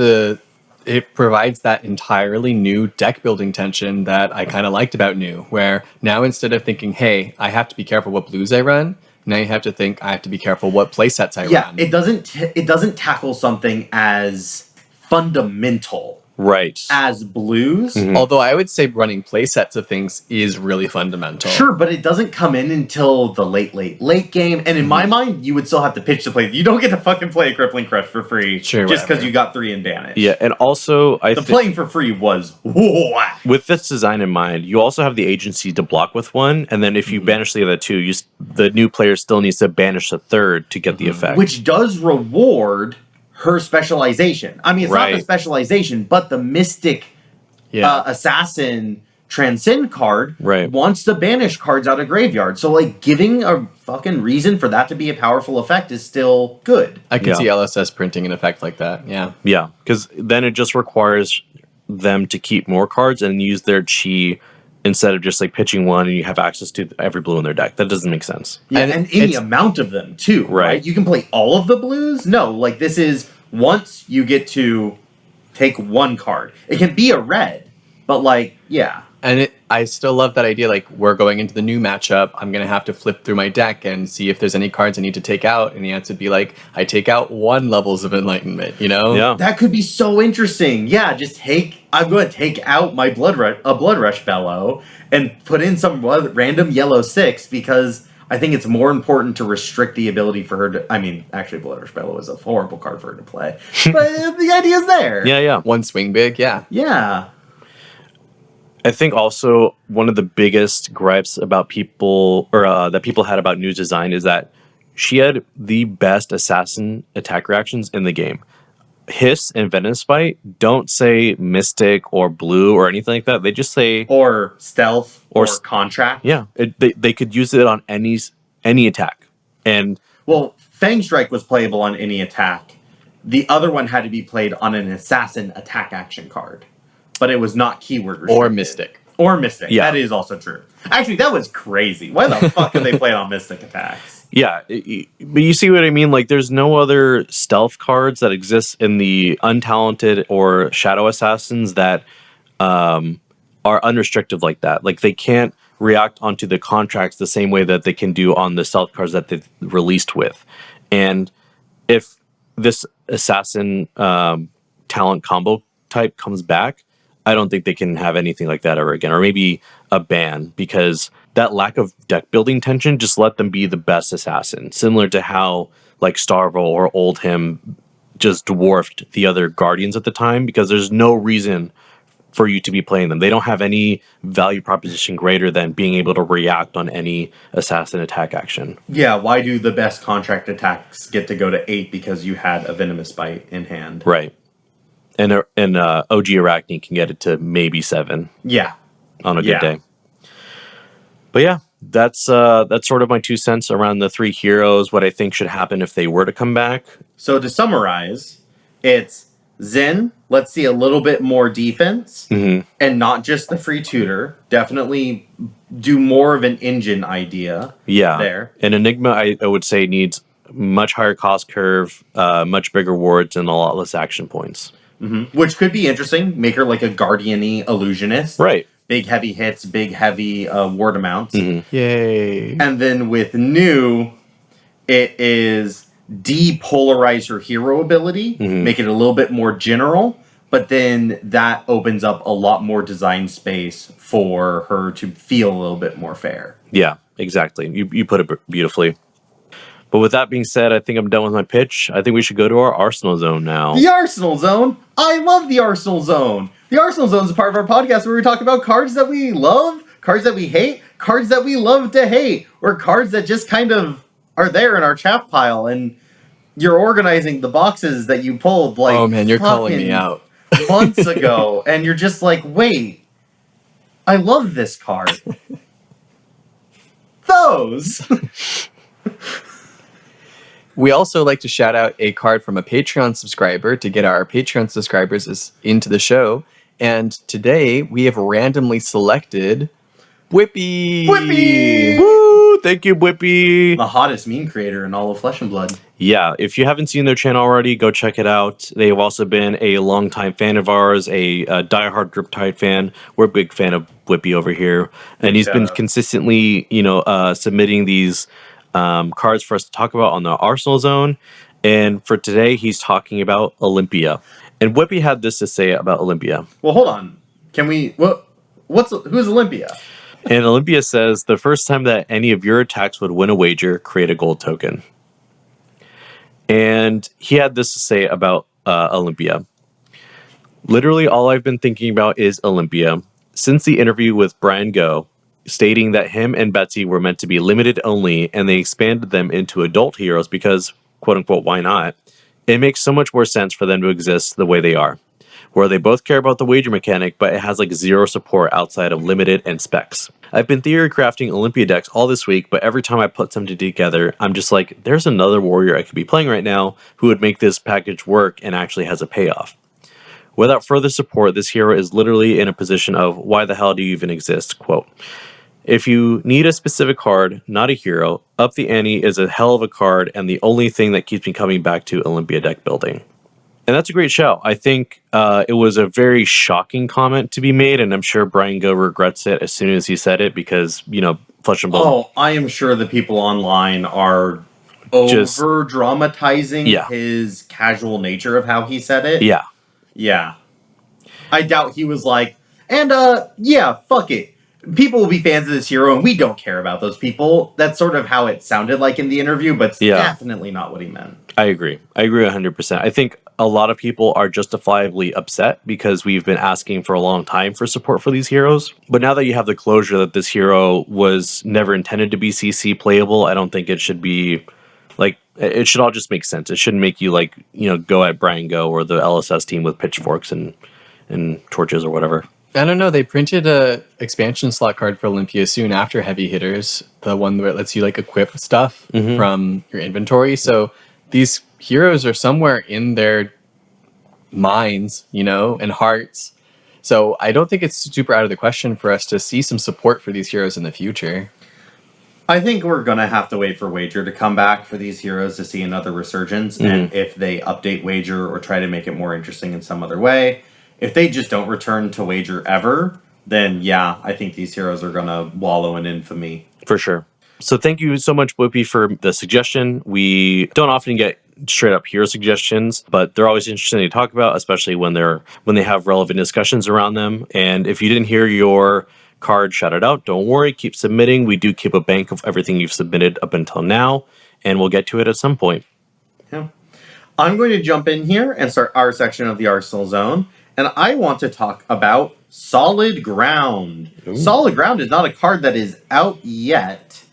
it provides that entirely new deck building tension that I kind of liked about new, where now instead of thinking, hey, I have to be careful what blues I run, now you have to think I have to be careful what play sets I run. It doesn't tackle something as fundamental Right. as blues. Although I would say running play sets of things is really fundamental. Sure, but it doesn't come in until the late game. And in my mind, you would still have to pitch to play. You don't get to fucking play a Crippling Crush for free just whatever. because you got 3 in banish. Yeah, and also The playing for free was whack. with this design in mind, you also have the agency to block with one, and then if you banish the other two, the new player still needs to banish the third to get the effect. Which does reward her specialization. I mean, it's not the specialization, but the Mystic Assassin Transcend card wants to banish cards out of graveyard. So, like, giving a fucking reason for that to be a powerful effect is still good. I can see LSS printing an effect like that. Yeah. Yeah, because then it just requires them to keep more cards and use their chi instead of just like pitching one and you have access to every blue in their deck. That doesn't make sense. Yeah, and any amount of them too, right? You can play all of the blues? No, like this is once you get to take one card. It can be a red, but like, yeah. And I still love that idea, like, we're going into the new matchup, I'm going to have to flip through my deck and see if there's any cards I need to take out, and the answer would be like, I take out 1 levels of Enlightenment, you know? Yeah. That could be so interesting. Yeah, I'm going to take out my Blood Rush Bellow and put in some random yellow 6 because I think it's more important to restrict the ability for her to... I mean, actually, Blood Rush Bellow is a horrible card for her to play. But the idea's there. Yeah. One swing big, yeah. Yeah. I think also one of the biggest gripes about people, or that people had about Nu's design, is that she had the best assassin attack reactions in the game. Hiss and Venomous Bite don't say Mystic or Blue or anything like that. They just say... Or Stealth or Contract. Yeah, they could use it on any attack. And well, Fang Strike was playable on any attack. The other one had to be played on an assassin attack action card. But it was not keyword restricted. Or Mystic. Or Mystic. Yeah. That is also true. Actually, that was crazy. Why the fuck did they play it on Mystic attacks? yeah, but you see what I mean? Like, there's no other stealth cards that exist in the untalented or shadow assassins that are unrestricted like that. Like, they can't react onto the contracts the same way that they can do on the stealth cards that they've released with. And if this assassin talent combo type comes back, I don't think they can have anything like that ever again, or maybe a ban, because that lack of deck building tension just let them be the best assassin, similar to how like Starvo or Oldhim just dwarfed the other Guardians at the time, because there's no reason for you to be playing them. They don't have any value proposition greater than being able to react on any assassin attack action. Yeah, why do the best contract attacks get to go to 8 because you had a Venomous Bite in hand? Right. And OG Arachne can get it to maybe 7. Yeah. On a good day. But yeah, that's sort of my 2 cents around the 3 heroes, what I think should happen if they were to come back. So to summarize, it's Zen, let's see a little bit more defense, and not just the free tutor. Definitely do more of an engine idea there. And Enigma, I would say, needs much higher cost curve, much bigger wards, and a lot less action points. Which could be interesting. Make her like a Guardian-y illusionist. Right. Big heavy hits, big heavy ward amounts. Yay. And then with New, it is depolarize her hero ability, make it a little bit more general, but then that opens up a lot more design space for her to feel a little bit more fair. Yeah, exactly. You put it beautifully. But with that being said, I think I'm done with my pitch. I think we should go to our Arsenal Zone now. The Arsenal Zone? I love the Arsenal Zone. The Arsenal Zone is a part of our podcast where we talk about cards that we love, cards that we hate, cards that we love to hate, or cards that just kind of are there in our chaff pile, and you're organizing the boxes that you pulled like, oh man, you're calling me out, months ago, and you're just like, wait, I love this card. Those. We also like to shout out a card from a Patreon subscriber to get our Patreon subscribers into the show. And today we have randomly selected Bwipy. Bwipy! Woo! Thank you, Bwipy. The hottest meme creator in all of Flesh and Blood. Yeah, if you haven't seen their channel already, go check it out. They've also been a longtime fan of ours, a diehard Riptide fan. We're a big fan of Bwipy over here. And he's been consistently, submitting these cards for us to talk about on the Arsenal Zone. And for today, he's talking about Olympia. And Bwipy had this to say about Olympia. Well, hold on. Can we... who's Olympia? And Olympia says, the first time that any of your attacks would win a wager, create a gold token. And he had this to say about Olympia. Literally all I've been thinking about is Olympia. Since the interview with Brian Go, stating that him and Betsy were meant to be limited only, and they expanded them into adult heroes because, quote unquote, why not? It makes so much more sense for them to exist the way they are, where they both care about the wager mechanic, but it has like zero support outside of limited and specs. I've been theory crafting Olympia decks all this week, but every time I put something together, I'm just like, there's another warrior I could be playing right now who would make this package work and actually has a payoff. Without further support, this hero is literally in a position of, why the hell do you even exist? Quote, if you need a specific card, not a hero, Up the Ante is a hell of a card and the only thing that keeps me coming back to Olympia deck building. And that's a great shout. I think it was a very shocking comment to be made, and I'm sure Brian Go regrets it as soon as he said it because, Flesh and Blood. Oh, I am sure the people online are over-dramatizing his casual nature of how he said it. Yeah. Yeah. I doubt he was like, fuck it. People will be fans of this hero, and we don't care about those people. That's sort of how it sounded like in the interview, but it's definitely not what he meant. I agree 100%. I think a lot of people are justifiably upset because we've been asking for a long time for support for these heroes. But now that you have the closure that this hero was never intended to be CC playable, I don't think it should be like, it should all just make sense. It shouldn't make you go at Brian Go or the LSS team with pitchforks and torches or whatever. I don't know. They printed a expansion slot card for Olympia soon after Heavy Hitters, the one where it lets you equip stuff from your inventory. So these heroes are somewhere in their minds, and hearts. So I don't think it's super out of the question for us to see some support for these heroes in the future. I think we're going to have to wait for Wager to come back for these heroes to see another resurgence. And if they update Wager or try to make it more interesting in some other way, if they just don't return to Wager ever, then I think these heroes are going to wallow in infamy. For sure. So thank you so much, Bwipy, for the suggestion. We don't often get straight up hero suggestions, but they're always interesting to talk about, especially when they have relevant discussions around them. And if you didn't hear your card shouted out, don't worry, keep submitting. We do keep a bank of everything you've submitted up until now, and we'll get to it at some point. Yeah. I'm going to jump in here and start our section of the Arsenal Zone, and I want to talk about Solid Ground. Ooh. Solid Ground is not a card that is out yet,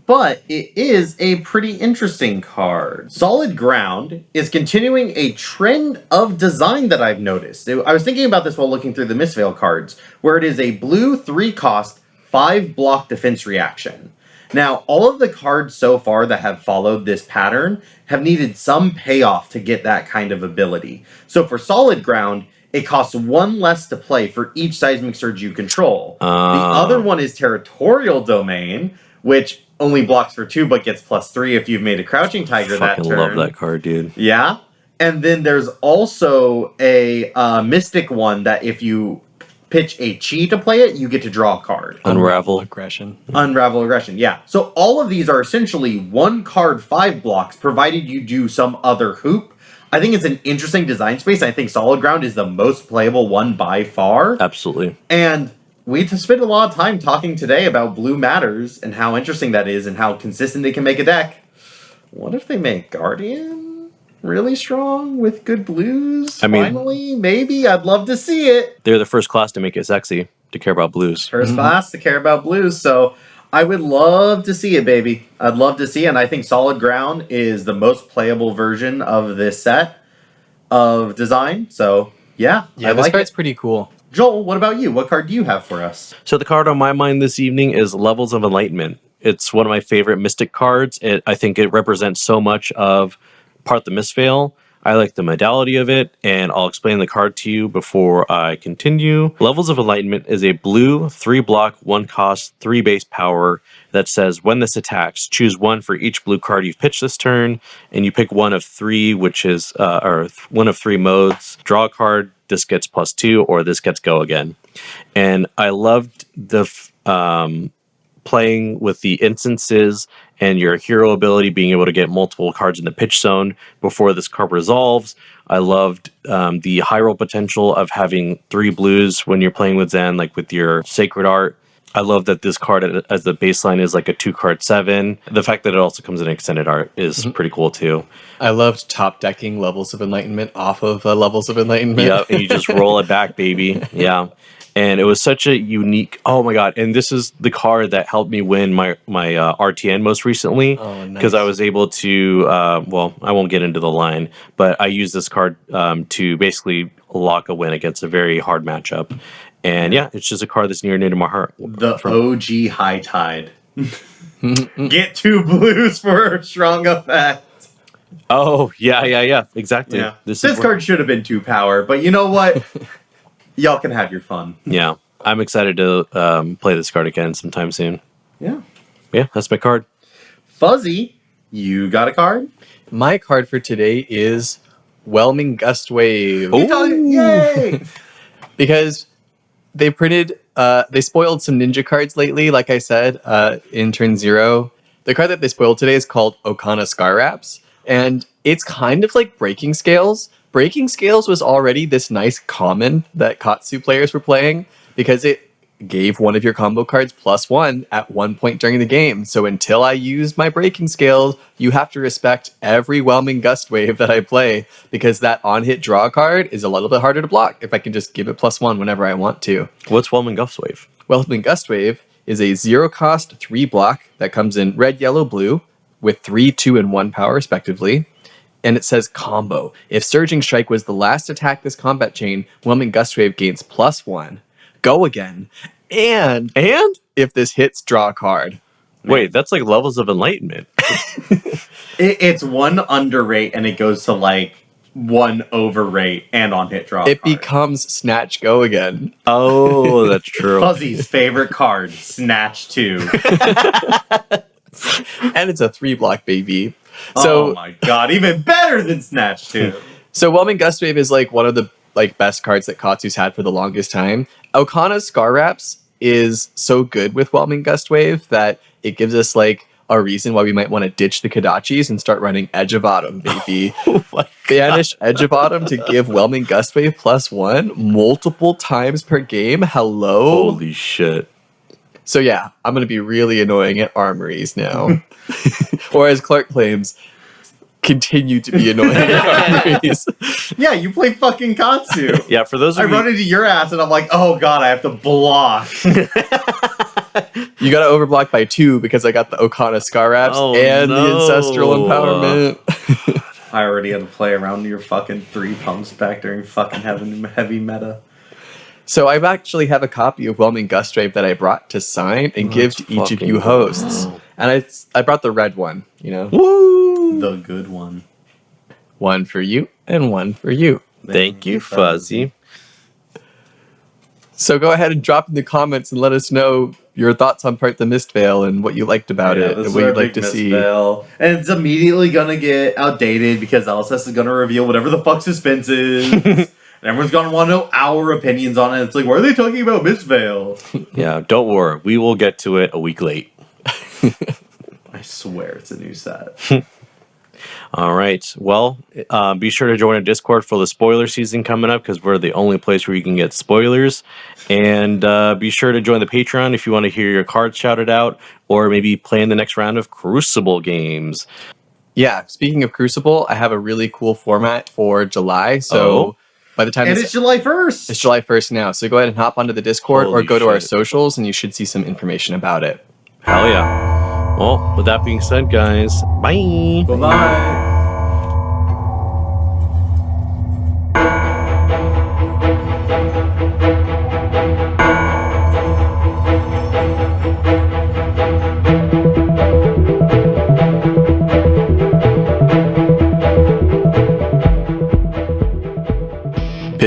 but it is a pretty interesting card. Solid Ground is continuing a trend of design that I've noticed. I was thinking about this while looking through the Mistveil cards, where it is a blue 3-cost, 5-block defense reaction. Now, all of the cards so far that have followed this pattern have needed some payoff to get that kind of ability. So for Solid Ground, it costs 1 less to play for each Seismic Surge you control. The other one is Territorial Domain, which only blocks for 2 but gets +3 if you've made a Crouching Tiger that turn. I love that card, dude. Yeah. And then there's also a Mystic one that if you pitch a Chi to play it, you get to draw a card. Unravel Aggression. Unravel Aggression, yeah. So all of these are essentially 1 card 5 blocks, provided you do some other hoop. I think it's an interesting design space. I think Solid Ground is the most playable one by far. Absolutely. And we spent a lot of time talking today about Blue Matters and how interesting that is and how consistent they can make a deck. What if they make Guardian really strong with good blues? Finally, maybe. I'd love to see it. They're the first class to make it sexy, to care about blues. First class to care about blues. So I would love to see it, baby. I'd love to see it. And I think Solid Ground is the most playable version of this set of design. So, yeah I like it's pretty cool. Joel, what about you? What card do you have for us? So the card on my mind this evening is Levels of Enlightenment. It's one of my favorite Mystic cards. I think it represents so much of part the Mistveil, I like the modality of it, and I'll explain the card to you before I continue. Levels of Enlightenment is a blue 3-block, 1-cost, 3 base power that says when this attacks, choose 1 for each blue card you've pitched this turn, and you pick one of 3, which is one of 3 modes. Draw a card. This gets +2, or this gets go again. And I loved the playing with the instances and your hero ability being able to get multiple cards in the pitch zone before this card resolves. I loved the high roll potential of having 3 blues when you're playing with Zen, like with your Sacred Art. I love that this card as the baseline is like a 2-card 7. The fact that it also comes in extended art is pretty cool too. I loved top decking Levels of Enlightenment off of Levels of Enlightenment. Yeah, and you just roll it back, baby. Yeah. And it was such a unique, oh my God. And this is the card that helped me win my RTN most recently. Oh, nice. Because I was able to, well, I won't get into the line, but I used this card to basically lock a win against a very hard matchup. And yeah, it's just a card that's near and dear to my heart. The OG High Tide. Get 2 blues for a strong effect. Oh, yeah, exactly. Yeah. This card should have been 2 power, but you know what? Y'all can have your fun. Yeah, I'm excited to play this card again sometime soon. Yeah. Yeah, that's my card. Fuzzy, you got a card? My card for today is Whelming Gust Wave. Yay! Because they spoiled some ninja cards lately, like I said, in turn 0. The card that they spoiled today is called Okana Scar Wraps, and it's kind of like Breaking Scales. Breaking Scales was already this nice common that Katsu players were playing because it gave one of your combo cards +1 at one point during the game. So until I use my Breaking Scales, you have to respect every Whelming Gust Wave that I play because that on-hit draw card is a little bit harder to block if I can just give it +1 whenever I want to. What's Whelming Gust Wave? Whelming Gust Wave is a 0-cost 3-block that comes in red, yellow, blue with 3, 2, and 1 power respectively. And it says combo. If Surging Strike was the last attack this combat chain, Whelming Gust Wave gains +1. Go again. And if this hits, draw a card. Wait, that's like Levels of Enlightenment. It's 1 under rate and it goes to like 1 over rate and on hit draw. It becomes Snatch Go again. Oh, that's true. Fuzzy's favorite card, Snatch 2. And it's a 3-block, baby. So, oh my God, even better than Snatch 2. So Whelming Gust Wave is like one of the best cards that Katsu's had for the longest time. Okana's Scar Wraps is so good with Whelming Gust Wave that it gives us like a reason why we might want to ditch the Kodachis and start running Edge of Autumn, baby. Banish Edge of Autumn to give Whelming Gust Wave +1 multiple times per game. Hello? Holy shit. So yeah, I'm going to be really annoying at armories now. Or as Clark claims, continue to be annoying at armories. Yeah, you play fucking Katsu. Yeah, for those of I run into your ass and I'm like, oh God, I have to block. You got to overblock by 2 because I got the Okana Scar Wraps and the Ancestral Empowerment. I already had to play around your fucking 3 pumps back during fucking heavy meta. So I actually have a copy of Whelming Gust Wave that I brought to sign and give to each of you hosts. And I brought the red one, you know. Woo! The good one. One for you and one for you. Thank you, Fuzzy. So go ahead and drop in the comments and let us know your thoughts on Part the Mistveil and what you liked about it and what you'd like to see. And it's immediately gonna get outdated because LSS is gonna reveal whatever the fuck suspense is. And everyone's gonna want to know our opinions on it. It's like, why are they talking about Mistveil? Yeah, don't worry. We will get to it a week late. I swear it's a new set. All right. Well, be sure to join our Discord for the spoiler season coming up because we're the only place where you can get spoilers. And be sure to join the Patreon if you want to hear your cards shouted out or maybe play in the next round of Crucible games. Yeah, speaking of Crucible, I have a really cool format for July. So by the time it's July 1st. It's July 1st now. So go ahead and hop onto the Discord or Holy go to our shit. socials and you should see some information about it. Hell yeah. Well, with that being said, guys, bye. Bye-bye.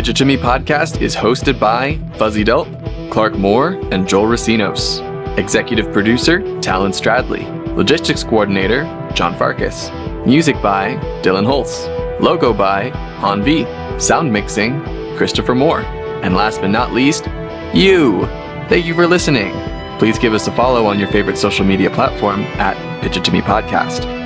Pitch It To Me podcast is hosted by Fuzzy Delp, Clark Moore, and Joel Recinos. Executive producer, Talon Stradley. Logistics coordinator, John Farkas. Music by Dillon Hulse. Logo by Han V. Sound mixing, Christopher Moore. And last but not least, you. Thank you for listening. Please give us a follow on your favorite social media platform at Pitch It To Me Podcast.